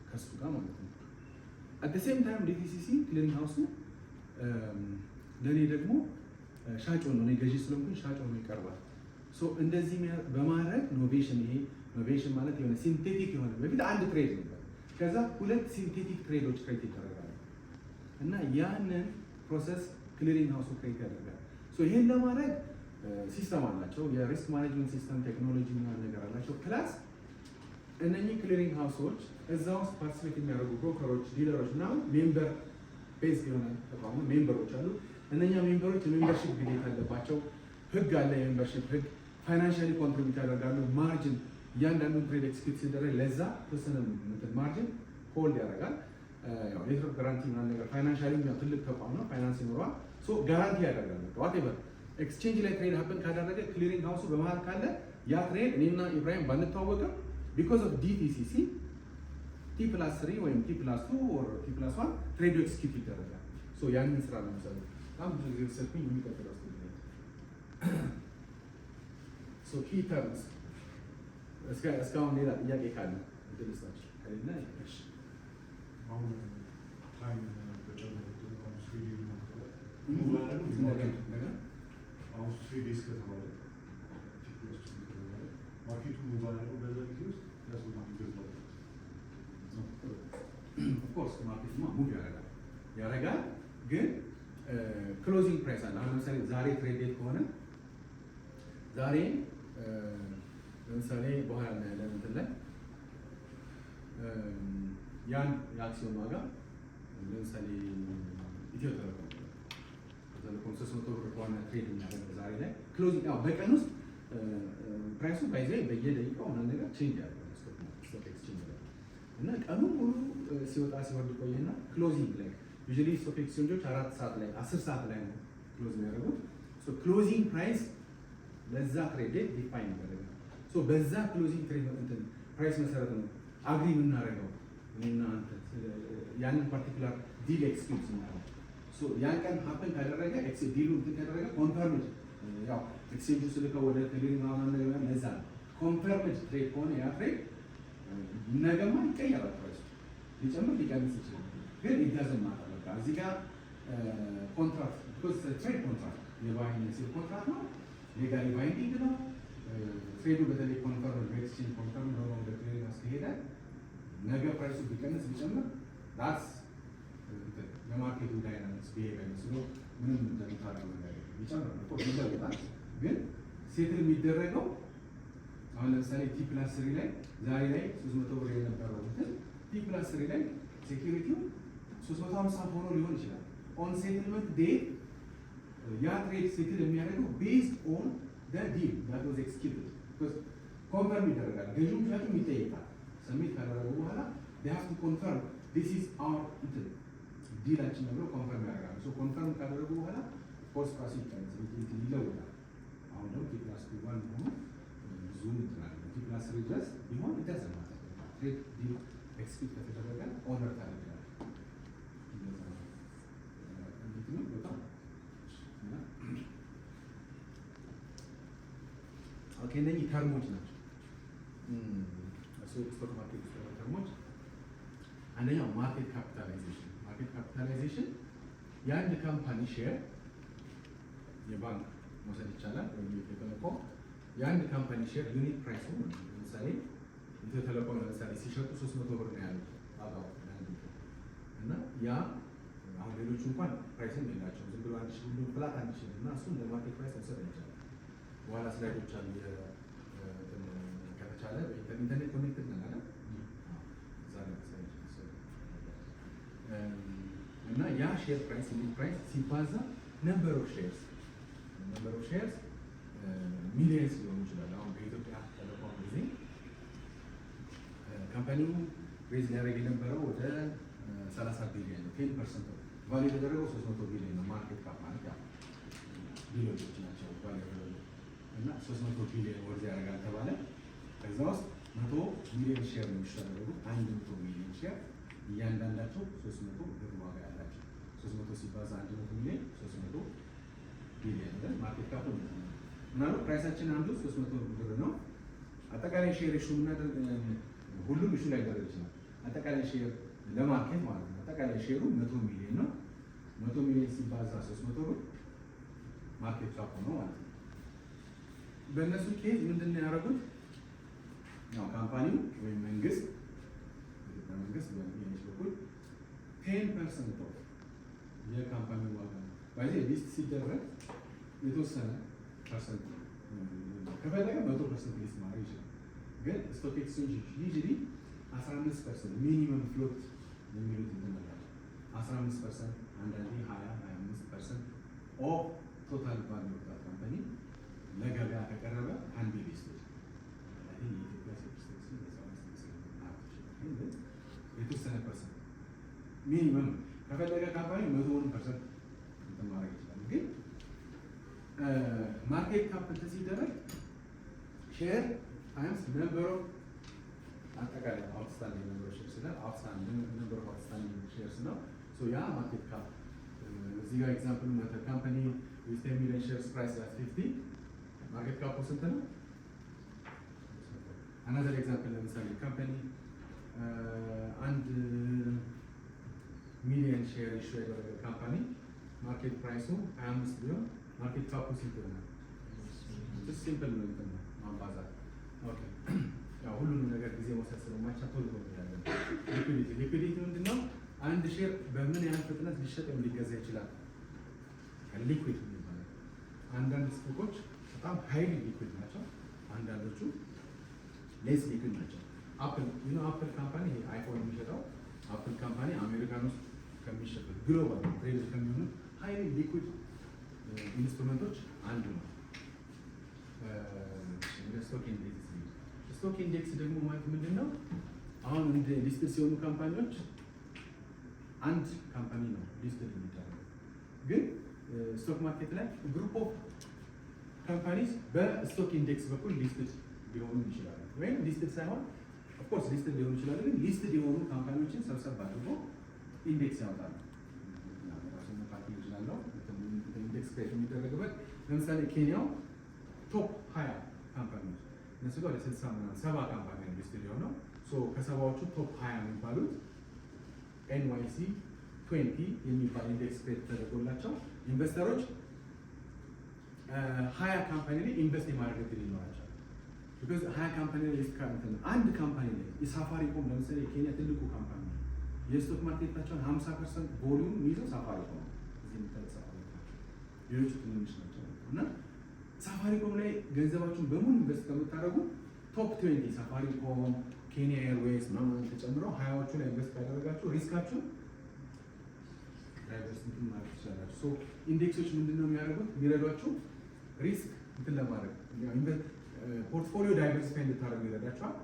ከሱ ጋር ማለት ነው። አት ሴም ታይም ዲቲሲሲ ክሊሪንግ ሃውሱ ለእኔ ደግሞ ሻጭ ሆኖ እኔ ገዢ ስለሆንኩኝ ሻጭ ሆኖ ይቀርባል። ሶ እንደዚህ በማድረግ ኖቬሽን፣ ይሄ ኖቬሽን ማለት የሆነ ሲንቴቲክ የሆነ በፊት አንድ ትሬድ ነበር፣ ከዛ ሁለት ሲንቴቲክ ትሬዶች ክሬት ይደረጋሉ እና ያንን ፕሮሰስ ክሊሪንግ ሃውሱ ክሬት ያደርጋል። ሶ ይሄን ለማድረግ ሲስተም አላቸው፣ የሪስክ ማኔጅመንት ሲስተም ቴክኖሎጂ ምናምን ነገር አላቸው። ፕላስ እነኚህ ክሊሪንግ ሃውሶች እዛ ውስጥ ፓርቲሲፔት የሚያደርጉ ብሮከሮች፣ ዲለሮች እና ሜምበር ቤዝ የሆነ ተቋሙ ሜምበሮች አሉ። እነኛ ሜምበሮች የሜምበርሺፕ ግዴታ አለባቸው። ህግ አለ፣ የሜምበርሺፕ ህግ። ፋይናንሻሊ ኮንትሪቢዩት ያደርጋሉ። ማርጅን እያንዳንዱን ትሬድ ኤክስኪዩት ሲደረግ ለዛ ተወሰነ ማርጅን ሆልድ ያደርጋል። ያው ሌተር ኦፍ ጋራንቲ ምናምን ነገር ፋይናንሻሊ ትልቅ ተቋም ነው፣ ፋይናንስ ይኖረዋል። ሶ ጋራንቲ ያደርጋል። ዋቴቨር ኤክስቼንጅ ላይ ትሬድ ሀፕን ካደረገ ክሊሪንግ ሃውሱ በመሀል ካለ ያ ትሬድ እኔና ኢብራሂም ባንተዋወቅም ቢኮዝ ኦፍ ዲቲሲሲ T+3 ወይም T+2 ኦር T+1 ትሬዱ ኤክስኪዩት ይደረጋል። ሶ ያንን ስራ ነው የሚሰሩት። በጣም ብዙ ጊዜ ተሰጥቶኝ የሚቀጥለው ሶ ኪ ተርምስ እስካሁን ሌላ ጥያቄ ካለ እድልስታችሁ ከሌለ እሺ። አሁን ታይም አሁን 3 ዴይስ ከተባለ ማርኬቱ ሙባል ያለው በዛ ጊዜ ውስጥ ያስማ ይገዛል። ኦፍኮርስ ማርኬቱ ሙቭ ያደርጋል ግን ክሎዚንግ ፕራይስ አለ። አሁን ለምሳሌ ዛሬ ትሬድ ዴት ከሆነ ዛሬ ለምሳሌ በኋላ እናያለን እንትን ላይ ያን የአክሲዮን ዋጋ ለምሳሌ ኢትዮ ቴሌኮም 300 ብር ከሆነ ትሬድ የሚያደርገው ዛሬ ላይ ክሎዚንግ ያው በቀን ውስጥ ፕራይሱ ባይዘ በየደቂቃው ምናምን ነገር ቼንጅ ያደርጋል ስቶክ ኤክስቼንጅ ላይ እና ቀኑን ሙሉ ሲወጣ ሲወርድ ቆይና ክሎዚንግ ላይ ዩዥሊ ስቶክ ኤክስቼንጆች 4 ሰዓት ላይ 10 ሰዓት ላይ ነው ክሎዝ የሚያደርጉት። ክሎዚንግ ፕራይስ ለዛ ትሬድ ዴት ዲፋይን ይደረጋል። በዛ ክሎዚንግ ፕራይስ መሰረት ነው አግሪ የምናደርገው እኔና አንተ ያንን ፓርቲኩላር ዲል ኤክስኪዩት እናደርገው። ያን ቀን ሀፕን ካደረገ ዲሉ እንትን ካደረገ ኮንፈርምድ ያው ኤክስቼንጁ ስልከው ወደ ክሊሪንግ ምናምን ነገር ለዛ ነው ኮንፈርምድ ትሬድ ከሆነ ያ ትሬድ ነገማ ይቀየራል። ፕራይሱ ሊጨምር ሊቀንስ ይችላል፣ ግን ኢዳዝን ማለት በቃ እዚህ ጋር ኮንትራክት ቢኮዝ ትሬድ ኮንትራክት የባይንግ ሴል ኮንትራክት ነው፣ ሌጋሊ ባይንዲንግ ነው። ትሬዱ በተለይ ኮንፈርም በኤክስቼንጅ ኮንፈርም ሆኖ ወደ ክሊሪንግ አስከሄደ ነገ ፕራይሱ ቢቀንስ ቢጨምር ዳትስ የማርኬቱ ዳይናሚክስ ቢሄቪየር መስሎ ምንም እንደምታደርገው ነገር ይጨምራል እኮ ይለወጣል። ግን ሴትል የሚደረገው አሁን ለምሳሌ ቲ ፕላስ 3 ላይ ዛሬ ላይ 300 ብር የነበረው እንትን ቲ ፕላስ 3 ላይ ሴኪሪቲው 350 ሆኖ ሊሆን ይችላል። ኦን ሴትልመንት ዴት ያ ትሬድ ሴትል የሚያደርገው ቤዝድ ኦን ደ ዲል ዳት ዋዝ ኤክስኪዩትድ ቢኮዝ ኮንፈርም ይደረጋል። ገዢውም ሻጩም ይጠይቃል። ሰሚት ካደረጉ በኋላ they have to confirm this is our ዲላችን ነው ኮንፈርም ያደርጋሉ። ኮንፈርም ካደረጉ በኋላ ፎርስ ፕራይስ ይለወጣል። አሁን ደግሞ ቲ ፕላስ 1 ሆኖ ብዙ እንትናል ቲ ፕላስ 3 ድረስ ቢሆን ይደርሳል። ትሬድ ዲል ኤክስኪዩት ከተደረገ ኦነር ታደርጋለህ። ኦኬ እነኚህ ተርሞች ናቸው። ስቶክ ማርኬት ውስጥ ተርሞች አንደኛው ማርኬት ካፒታላይዜሽን። ማርኬት ካፒታላይዜሽን የአንድ ካምፓኒ ሼር የባንክ መውሰድ ይቻላል ወይም ኢትዮ ቴሌኮም የአንድ ካምፓኒ ሼር ዩኒት ፕራይስ ነው። ለምሳሌ ኢትዮ ቴሌኮም ለምሳሌ ሲሸጡ 300 ብር ነው ያሉት ዋጋው እና ያ አሁን ሌሎቹ እንኳን ፕራይስም የላቸውም ዝም ብሎ 1000 ሁሉ ፍላት 1000 እና እሱ እንደ ማርኬት ፕራይስ መውሰድ ይቻላል። በኋላ ስላይዶች አሉ ከተቻለ ኢንተርኔት ኮኔክትድ ነው አይደል? እዛ ላይ እና ያ ሼር ፕራይስ ዩኒት ፕራይስ ሲባዛ ነምበር ኦፍ ሼርስ ሚሊየንስ ሊሆኑ ይችላል። አሁን በኢትዮጵያ ቴሌኮም ጊዜ ካምፓኒው ሬዝ ሊያደርግ የነበረው ወደ 30 ቢሊዮን ነው። 10% ቫልዩ የተደረገው 300 ቢሊዮን ነው። ማርኬት ካፕ ማለት ያው ቢሊዮኖች ናቸው ቫልዩ የተደረገው እና 300 ቢሊዮን ወርዝ ያደርጋል ተባለ። ከዛ ውስጥ 100 ሚሊዮን ሼር ነው የሚሸጠው። 100 ሚሊዮን ሼር እያንዳንዳቸው 300 ብር ዋጋ ያላቸው 300 ሲባዛ 100 ሚሊዮን 300 ቢሊዮን ነው ማርኬት ካፕ ነው። ምናልባት ፕራይሳችን አንዱ 300 ብር ነው። አጠቃላይ ሼር ኢሹ እናደርግ ሁሉም ኢሹ ላይ ደረጃ ይችላል። አጠቃላይ ሼር ለማርኬት ማለት ነው። አጠቃላይ ሼሩ 100 ሚሊዮን ነው። 100 ሚሊዮን ሲባዛ 300 ብር ማርኬት ካፕ ነው ማለት ነው። በእነሱ ኬዝ ምንድን ነው ያደረጉት? ያው ካምፓኒው ወይም መንግስት በሚኒሽ በኩል 10% ኦፍ የካምፓኒው ዋጋ ነው ባይዜ ሊስት ሲደረግ የተወሰነ ፐርሰንት ከፈለገ 100% ሊስት ማድረግ ይችላል። ግን ስቶክ ኤክስቼንጅ ዩዥሊ 15% ሚኒመም ፍሎት የሚሉት እንትናላቸው 15% አንዳንዴ 20-25% ኦፍ ቶታል ቫልዩ ኦፍ ዛት ካምፓኒ ለገበያ ከቀረበ አንድ ሊስት የኢትዮጵያ የተወሰነ ፐርሰንት ሚኒመም ከፈለገ ካምፓኒ 100% እንትን ማድረግ ይችላል። ግን ማርኬት ካፕ ሲደረግ ሼር ታይምስ ነምበር ኦፍ አጠቃላይ አውትስታንዲንግ ነምበር ኦፍ ሼርስ እና አውትስታንዲንግ ነምበር ኦፍ አውትስታንዲንግ ሼርስ ነው። ሶ ያ ማርኬት ካፕ እዚህ ጋር ኤግዛምፕል ማለት ካምፓኒ ዊዝ 10 ሚሊዮን ሼርስ ፕራይስ አት 50 ማርኬት ካፑ ስንት ነው? አናዘር ኤግዛምፕል ለምሳሌ ካምፓኒ 1 ሚሊዮን ሼር ኢሹ ያደረገ ካምፓኒ ማርኬት ፕራይሱ 25 ቢሊዮን ማርኬት ካፑ ስንት ይሆናል? ሲምፕል ነው እንትን ማባዛት። ኦኬ ያው ሁሉንም ነገር ጊዜ መውሰድ ስለማይቻል ቶሎ ያለን ሊኩዊዲቲ ምንድነው? አንድ ሼር በምን ያህል ፍጥነት ሊሸጥ ወይም ሊገዛ ይችላል? ሊኩዊድ ይባላል። አንዳንድ ስቶኮች በጣም ሃይሊ ሊኩዊድ ናቸው፣ አንዳንዶቹ ሌስ ሊኩዊድ ናቸው። አፕል አፕል ካምፓኒ አይፎን የሚሸጠው አፕል ካምፓኒ አሜሪካን ውስጥ ከሚሸጡት ግሎባል ትሬድ ከሚሆኑ ሃይሊ ሊኩዊድ ኢንስትሩመንቶች አንዱ ነው። ስቶክ ኢንዴክስ ደግሞ ማለት ምንድን ነው? አሁን እንደ ሊስት ሲሆኑ ካምፓኒዎች አንድ ካምፓኒ ነው ሊስት የሚደረገው፣ ግን ስቶክ ማርኬት ላይ ግሩፕ ኦፍ ካምፓኒስ በስቶክ ኢንዴክስ በኩል ሊስትድ ሊሆኑ ይችላሉ፣ ወይም ሊስትድ ሳይሆን ኦፍኮርስ ሊስትድ ሊሆኑ ይችላሉ፣ ግን ሊስትድ የሆኑ ካምፓኒዎችን ሰብሰብ አድርጎ ኢንዴክስ ያወጣሉ። ራሱን ፓኬጅ ይችላለው ኢንዴክስ ክሬት የሚደረግበት ለምሳሌ ኬንያው ቶፕ 20 ካምፓኒዎች እነሱ ጋር ወደ 60 ምናምን 70 ካምፓኒ ሊስትድ የሆነው ከሰባዎቹ ቶፕ 20 የሚባሉት ኤንዋይሲ 20 የሚባል ኢንዴክስ ክሬት ተደርጎላቸው ኢንቨስተሮች 20 ካምፓኒ ላይ ኢንቨስት የማድረግ እድል ይኖራቸዋል። ቢኮዝ 20 ካምፓኒ ላይ ሊስት ካምፓኒ አንድ ካምፓኒ ላይ የሳፋሪኮም ለምሳሌ የኬንያ ትልቁ ካምፓኒ ነው። የስቶክ ማርኬታቸውን 50% ቮሊዩም ይዘው ሳፋሪኮም ነው። እዚህ የምታዩት ሳፋሪኮም ሌሎቹ ትንንሽ ናቸው እና ሳፋሪኮም ላይ ገንዘባችሁን በሙሉ ኢንቨስት ከምታደርጉ ቶፕ 20 ሳፋሪኮም፣ ኬንያ ኤርዌይስ ምናምን ተጨምረው 20ዎቹ ላይ ኢንቨስት ካደረጋችሁ ሪስካችሁ ዳይቨርሲቲ ማለት ትችላላችሁ። ሶ ኢንዴክሶች ምንድነው የሚያደርጉት? የሚረዷችሁ ሪስክ እንትን ለማድረግ ፖርትፎሊዮ ዳይቨርሲፋይ እንድታደርጉ ይረዳችኋል።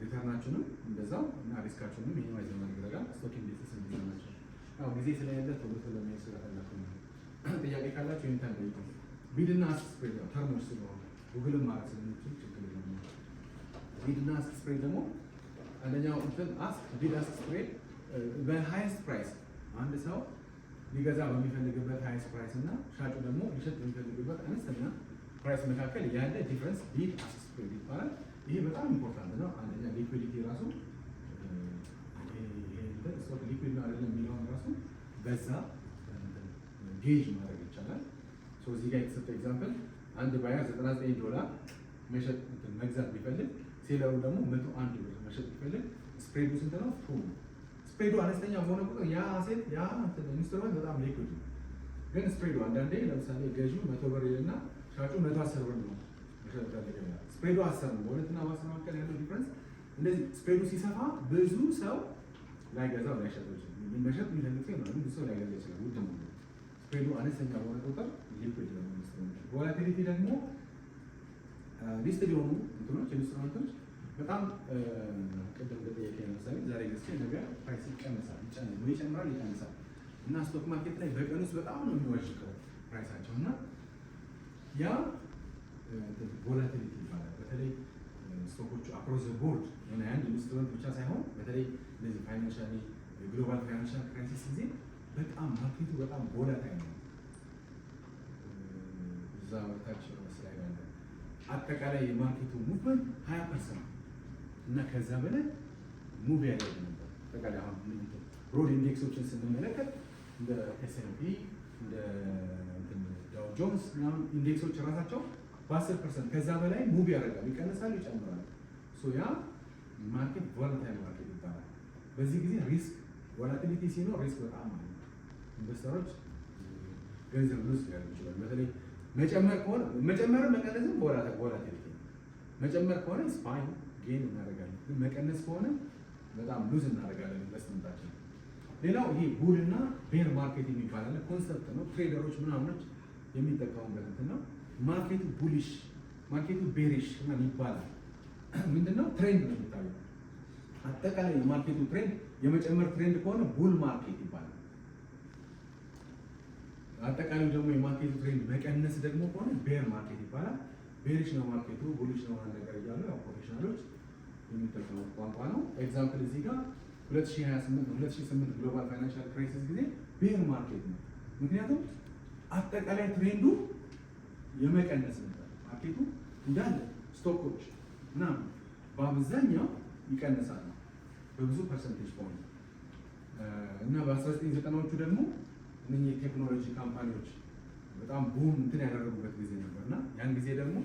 ሪተርናችሁንም እንደዛው እና ሪስካችሁንም ሚኒማይዝ ለማድረግ ይረዳል። ስቶክ ኢንዴክስ ናቸው። ያው ጊዜ ስለሌለ ቶሎ ቶሎ ለሚያስ ስለፈለኩ ነው። ጥያቄ ካላችሁ ይሄን ታንደይቱ ቢድ እና አስክ ስፕሬድ ነው ተርሞች ስለሆነ ጉግልም ማለት ስለሚችል ችግር የለም። ቢድ እና አስክ ስፕሬድ ደግሞ አንደኛው እንትን አስክ ቢድ አስክ ስፕሬድ በሃይስት ፕራይስ አንድ ሰው ሊገዛ በሚፈልግበት ሃይስት ፕራይስ እና ሻጩ ደግሞ ሊሸጥ በሚፈልግበት አነስተኛ ፕራይስ መካከል ያለ ዲፍረንስ ቢድ አስክ ስፕሬድ ይባላል። ይሄ በጣም ኢምፖርታንት ነው። አንደኛ ሊኩዊዲቲ ራሱ ስቶክ ሊኩዊድ ነው አይደለም የሚለውን ራሱ በዛ ጌጅ ማድረግ ይቻላል። ሶ እዚህ ጋር የተሰጠ ኤግዛምፕል አንድ ባየር $99 መሸጥ መግዛት ቢፈልግ ሴለሩ ደግሞ $101 መሸጥ ቢፈልግ ስፕሬዱ ስንት ነው? ስፕሬዱ አነስተኛ በሆነ ቁጥር ያ አሴት ያ ኢንስትሩመንት በጣም ሊኩዊድ ነው። ግን ስፕሬዱ አንዳንዴ ለምሳሌ ገዢው $100 ይልና ሻጩ $110 ነው መሸጥ ይፈልጋል። ስፕሬዱ 10 ነው። በሁለትና በ10 መካከል ያለው ዲፍረንስ እንደዚህ ስፕሬዱ ሲሰፋ ብዙ ሰው ላይገዛው ላይሸጠው ይችላል። መሸጥ የሚፈልግ ሰው ነው፣ ብዙ ሰው ላይገዛ ይችላል። ውድ ነው። ስፕሬዱ አነስተኛ በሆነ ቁጥር ሊኩዊድ ነው ኢንስትሩመንት። ቮላቲሊቲ ደግሞ ሊስትድ የሆኑ እንትኖች ኢንስትሩመንቶች በጣም ቅድም በጠየቀ ለምሳሌ ዛሬ ገዝቼ ነገ ፕራይስ ይቀንሳል፣ ይጨምራል፣ ይቀንሳል እና ስቶክ ማርኬት ላይ በቀን ውስጥ በጣም ነው የሚዋዥቀው ፕራይሳቸው እና ያ ቮላቲሊቲ ይባላል። በተለይ ስቶኮቹ አክሮስ ዘ ቦርድ የሆነ አንድ ኢንስትሩመንት ብቻ ሳይሆን በተለይ እነዚህ ፋይናንሻሊ ግሎባል ፋይናንሻል ክራይሲስ ጊዜ በጣም ማርኬቱ በጣም ቮላታይል ነው። እዛ ወርታች መስላይ ያለ አጠቃላይ የማርኬቱ ሙቭመንት 20% እና ከዛ በላይ ሙቭ ያደርግ ነበር። አጠቃላይ አሁን ሮድ ኢንዴክሶችን ስንመለከት እንደ ኤስኤንፒ እንደ ዳው ጆንስ ምናምን ኢንዴክሶች ራሳቸው በ10% ከዛ በላይ ሙቭ ያደርጋሉ፣ ይቀንሳሉ፣ ይጨምራሉ። ሶ ያ ማርኬት ቮላታይል ማርኬት ይባላል። በዚህ ጊዜ ሪስክ ቮላቲሊቲ ሲኖር ሪስክ በጣም አለ። ኢንቨስተሮች ገንዘብ ሉዝ ሊያደርጉ ይችላሉ። በተለይ መጨመር ከሆነ መጨመርም መቀነስም ቮላቲሊቲ መጨመር ከሆነ ስፓይን ጌን እናደርጋለን፣ ግን መቀነስ ከሆነ በጣም ሉዝ እናደርጋለን ኢንቨስትመንታችን። ሌላው ይሄ ቡል እና ቤር ማርኬት የሚባል አለ። ኮንሰፕት ነው። ትሬደሮች ምናምኖች የሚጠቀሙበት እንትን ነው። ማርኬቱ ቡሊሽ ማርኬቱ ቤሪሽ ምናምን ይባላል። ምንድነው? ትሬንድ ነው የሚታየው። አጠቃላይ የማርኬቱ ትሬንድ የመጨመር ትሬንድ ከሆነ ቡል ማርኬት ይባላል። አጠቃላይ ደግሞ የማርኬቱ ትሬንድ መቀነስ ደግሞ ከሆነ ቤር ማርኬት ይባላል። ቤሪሽ ነው ማርኬቱ፣ ቡሊሽ ነው ነገር እያሉ ያው ፕሮፌሽናሎች የሚጠቀሙት ቋንቋ ነው። ኤግዛምፕል እዚህ ጋር 2008 ግሎባል ፋይናንሻል ክራይሲስ ጊዜ ቤር ማርኬት ነው። ምክንያቱም አጠቃላይ ትሬንዱ የመቀነስ ነበር። ማርኬቱ እንዳለ ስቶኮች እና በአብዛኛው ይቀንሳል በብዙ ፐርሰንቴጅ ፖይንት እና በ1990ዎቹ ደግሞ እነኚህ የቴክኖሎጂ ካምፓኒዎች በጣም ቡም እንትን ያደረጉበት ጊዜ ነበር እና ያን ጊዜ ደግሞ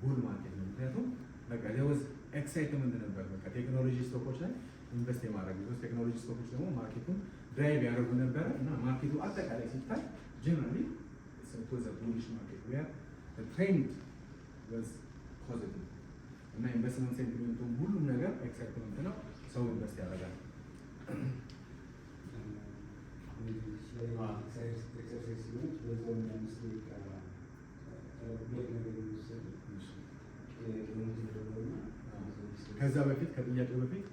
ቡል ማርኬት ነው። ምክንያቱም በቃ ለወዝ ኤክሳይትመንት ነበር በቃ ቴክኖሎጂ ስቶኮች ላይ ኢንቨስት የማድረግ ቢኮዝ ቴክኖሎጂ ስቶኮች ደግሞ ማርኬቱን ድራይቭ ያደርጉ ነበረ እና ማርኬቱ አጠቃላይ ሲታይ ጀነራሊ it was a bullish market where the trend was positive እና ኢንቨስትመንት ሴንቲሜንቱም ሁሉም ነገር ኤክሳይትመንት ነው። ሰው ኢንቨስት ያደርጋል። ከዛ በፊት ከጥያቄው በፊት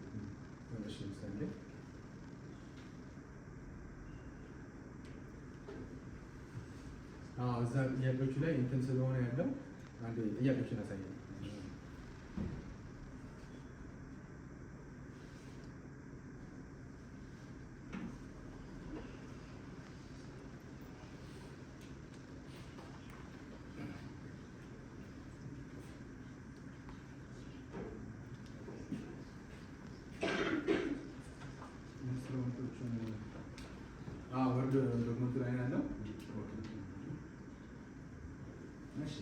ትንሽ ምሳሌ እዛ ጥያቄዎቹ ላይ እንትን ስለሆነ ያለው አንድ ጥያቄዎችን ያሳያል። ወርድ ዶክመንቱ ላይ ያለው እሺ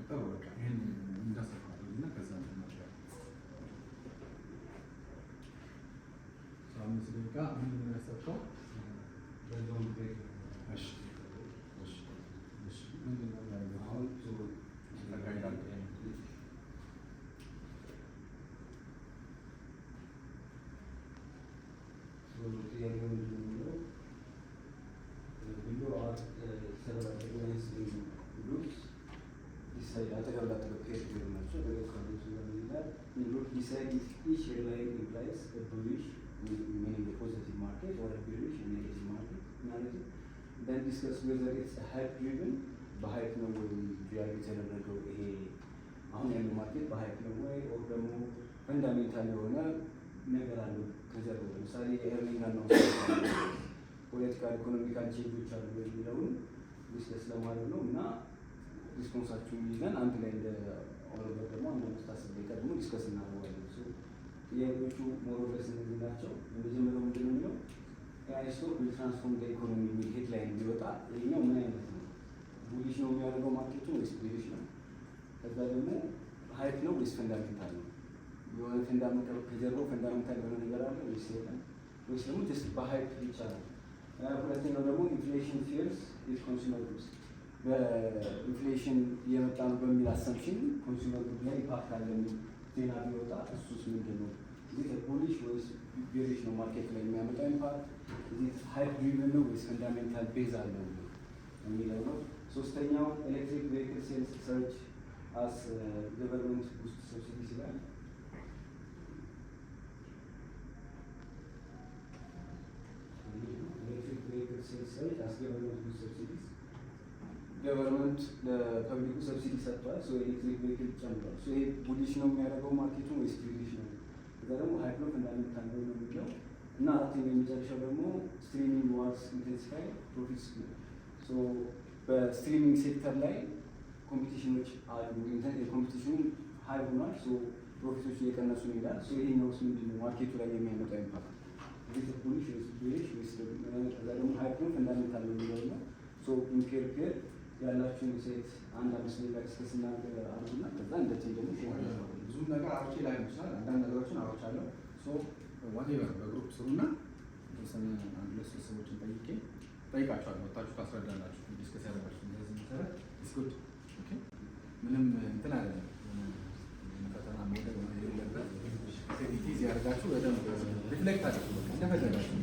ጥሩ በቃ ይሄን እንዳሰፋልና ከዛ እንመጣለን። 5 ደቂቃ ምን ያሰፋው? እሺ እሺ እሺ ምንድን ነው ያለው? አሁን ተጋይዳል Decide if each headline implies a bullish, meaning a positive market, or a bearish, a negative market narrative. Then discuss whether it's a hype-driven, በሃይፕ ነው ወይ ሪያል የተደረገው ይሄ አሁን ያለው ማርኬት በሃይፕ ነው ወይ ኦር ደግሞ ፈንዳሜንታል የሆነ ነገር አለው ከጀርባው። ለምሳሌ ኤርኒንግ ነው ፖለቲካል ኢኮኖሚካል ቼንጆች አሉ የሚለውን ዲስከስ ለማድረግ ነው እና ሪስፖንሳችሁን ይዘን አንድ ላይ እንደ ኦሮበር ደግሞ አንድ መስታሰብ ደግሞ ዲስከስ እናደርጋለን። ጥያቄዎቹ ሞሮለስ እነዚህ ናቸው። የመጀመሪያው ምንድን ነው የሚለው ኤአይ ስቶክ ዊል ትራንስፎርም ዘ ኢኮኖሚ የሚል ሄድላይን ቢወጣ ይሄኛው ምን አይነት ነው? ቡሊሽ ነው የሚያደርገው ማርኬቱን ወይስ ቤሪሽ ነው? ከዛ ደግሞ ሃይፕ ነው ወይስ ፈንዳሜንታል ነው? የሆነ ፈንዳሜንታል ከጀርባው ፈንዳሜንታል የሆነ ነገር አለ ወይስ የለም? ወይስ ደግሞ ጀስት በሃይፕ ይቻላል? ሁለተኛው ደግሞ ኢንፍሌሽን ፊርስ ኢዝ ኮንሱመር ጉድስ በኢንፍሌሽን እየመጣ ነው በሚል አሰምሽን ኮንሱመር ጉድ ላይ ኢምፓክት አለ የሚል ዜና ቢወጣ እሱስ ምንድን ነው? እዚህ ቡሊሽ ወይስ ቤሪሽ ነው ማርኬት ላይ የሚያመጣው ኢምፓክት? እዚህ ሃይፕ ድሪቨን ነው ወይስ ፈንዳሜንታል ቤዝ አለው የሚለው ነው። ሶስተኛው ኤሌክትሪክ ቬሂክል ሴልስ ሰርጅ አስ ገቨርንመንት ውስጥ ሰብሲዲስ ይላል። ኤሌክትሪክ ቬሂክል ሴልስ ሰርጅ አስ ገቨርንመንት ውስጥ ሰብሲዲስ ገቨርንመንት ለፐብሊኩ ሰብሲዲ ሰጥቷል። ኤሌክትሪክ ቬሂክል ጨምሯል። ይሄ ቡሊሽ ነው የሚያደርገው ማርኬቱን ወይስ ቤሪሽ ነው? እዛ ደግሞ ሃይፕ ነው ፈንዳሜንታል ነው የሚለው እና አራተኛው የመጨረሻው ደግሞ ስትሪሚንግ ዋርስ ኢንቴንሲፋይ ፕሮፊትስ ነው። በስትሪሚንግ ሴክተር ላይ ኮምፒቲሽኖች አሉ። የኮምፒቲሽኑ ሀይ ሆኗል። ፕሮፊቶች እየቀነሱ ይሄዳል። ይሄኛውስ ምንድን ነው ማርኬቱ ላይ የሚያመጣው ኢምፓክት? ቡሊሽ ወይስ ቤሪሽ ወይስ ከዛ ደግሞ ሃይፕ ነው ፈንዳሜንታል ነው የሚለው ነው። ኢምፔር ፔር ያላችሁን ሴት አንድ አምስት ሌላ ዲስከስ እናደርግ አሉና ከዛ እንደዚህ ደግሞ ብዙ ነገር አውርቼ ላይ ይችላል። አንዳንድ ነገሮችን አውርቻለሁ። ዋቴቨር በግሩፕ ስሩና የተወሰነ አንድ ሁለት ሶስት ሰዎችን ጠይቃችኋለሁ። ወጣችሁ ታስረዳላችሁ። ዲስከስ ያደርጋችሁ እንደዚህ መሰረት ስኩድ ምንም እንትን አይደለም። ፈተና መውደቅ ነው የሌለበት ሴቲዝ ያደርጋችሁ በደንብ ሪፍሌክት አድርጉ እንደፈለጋችሁ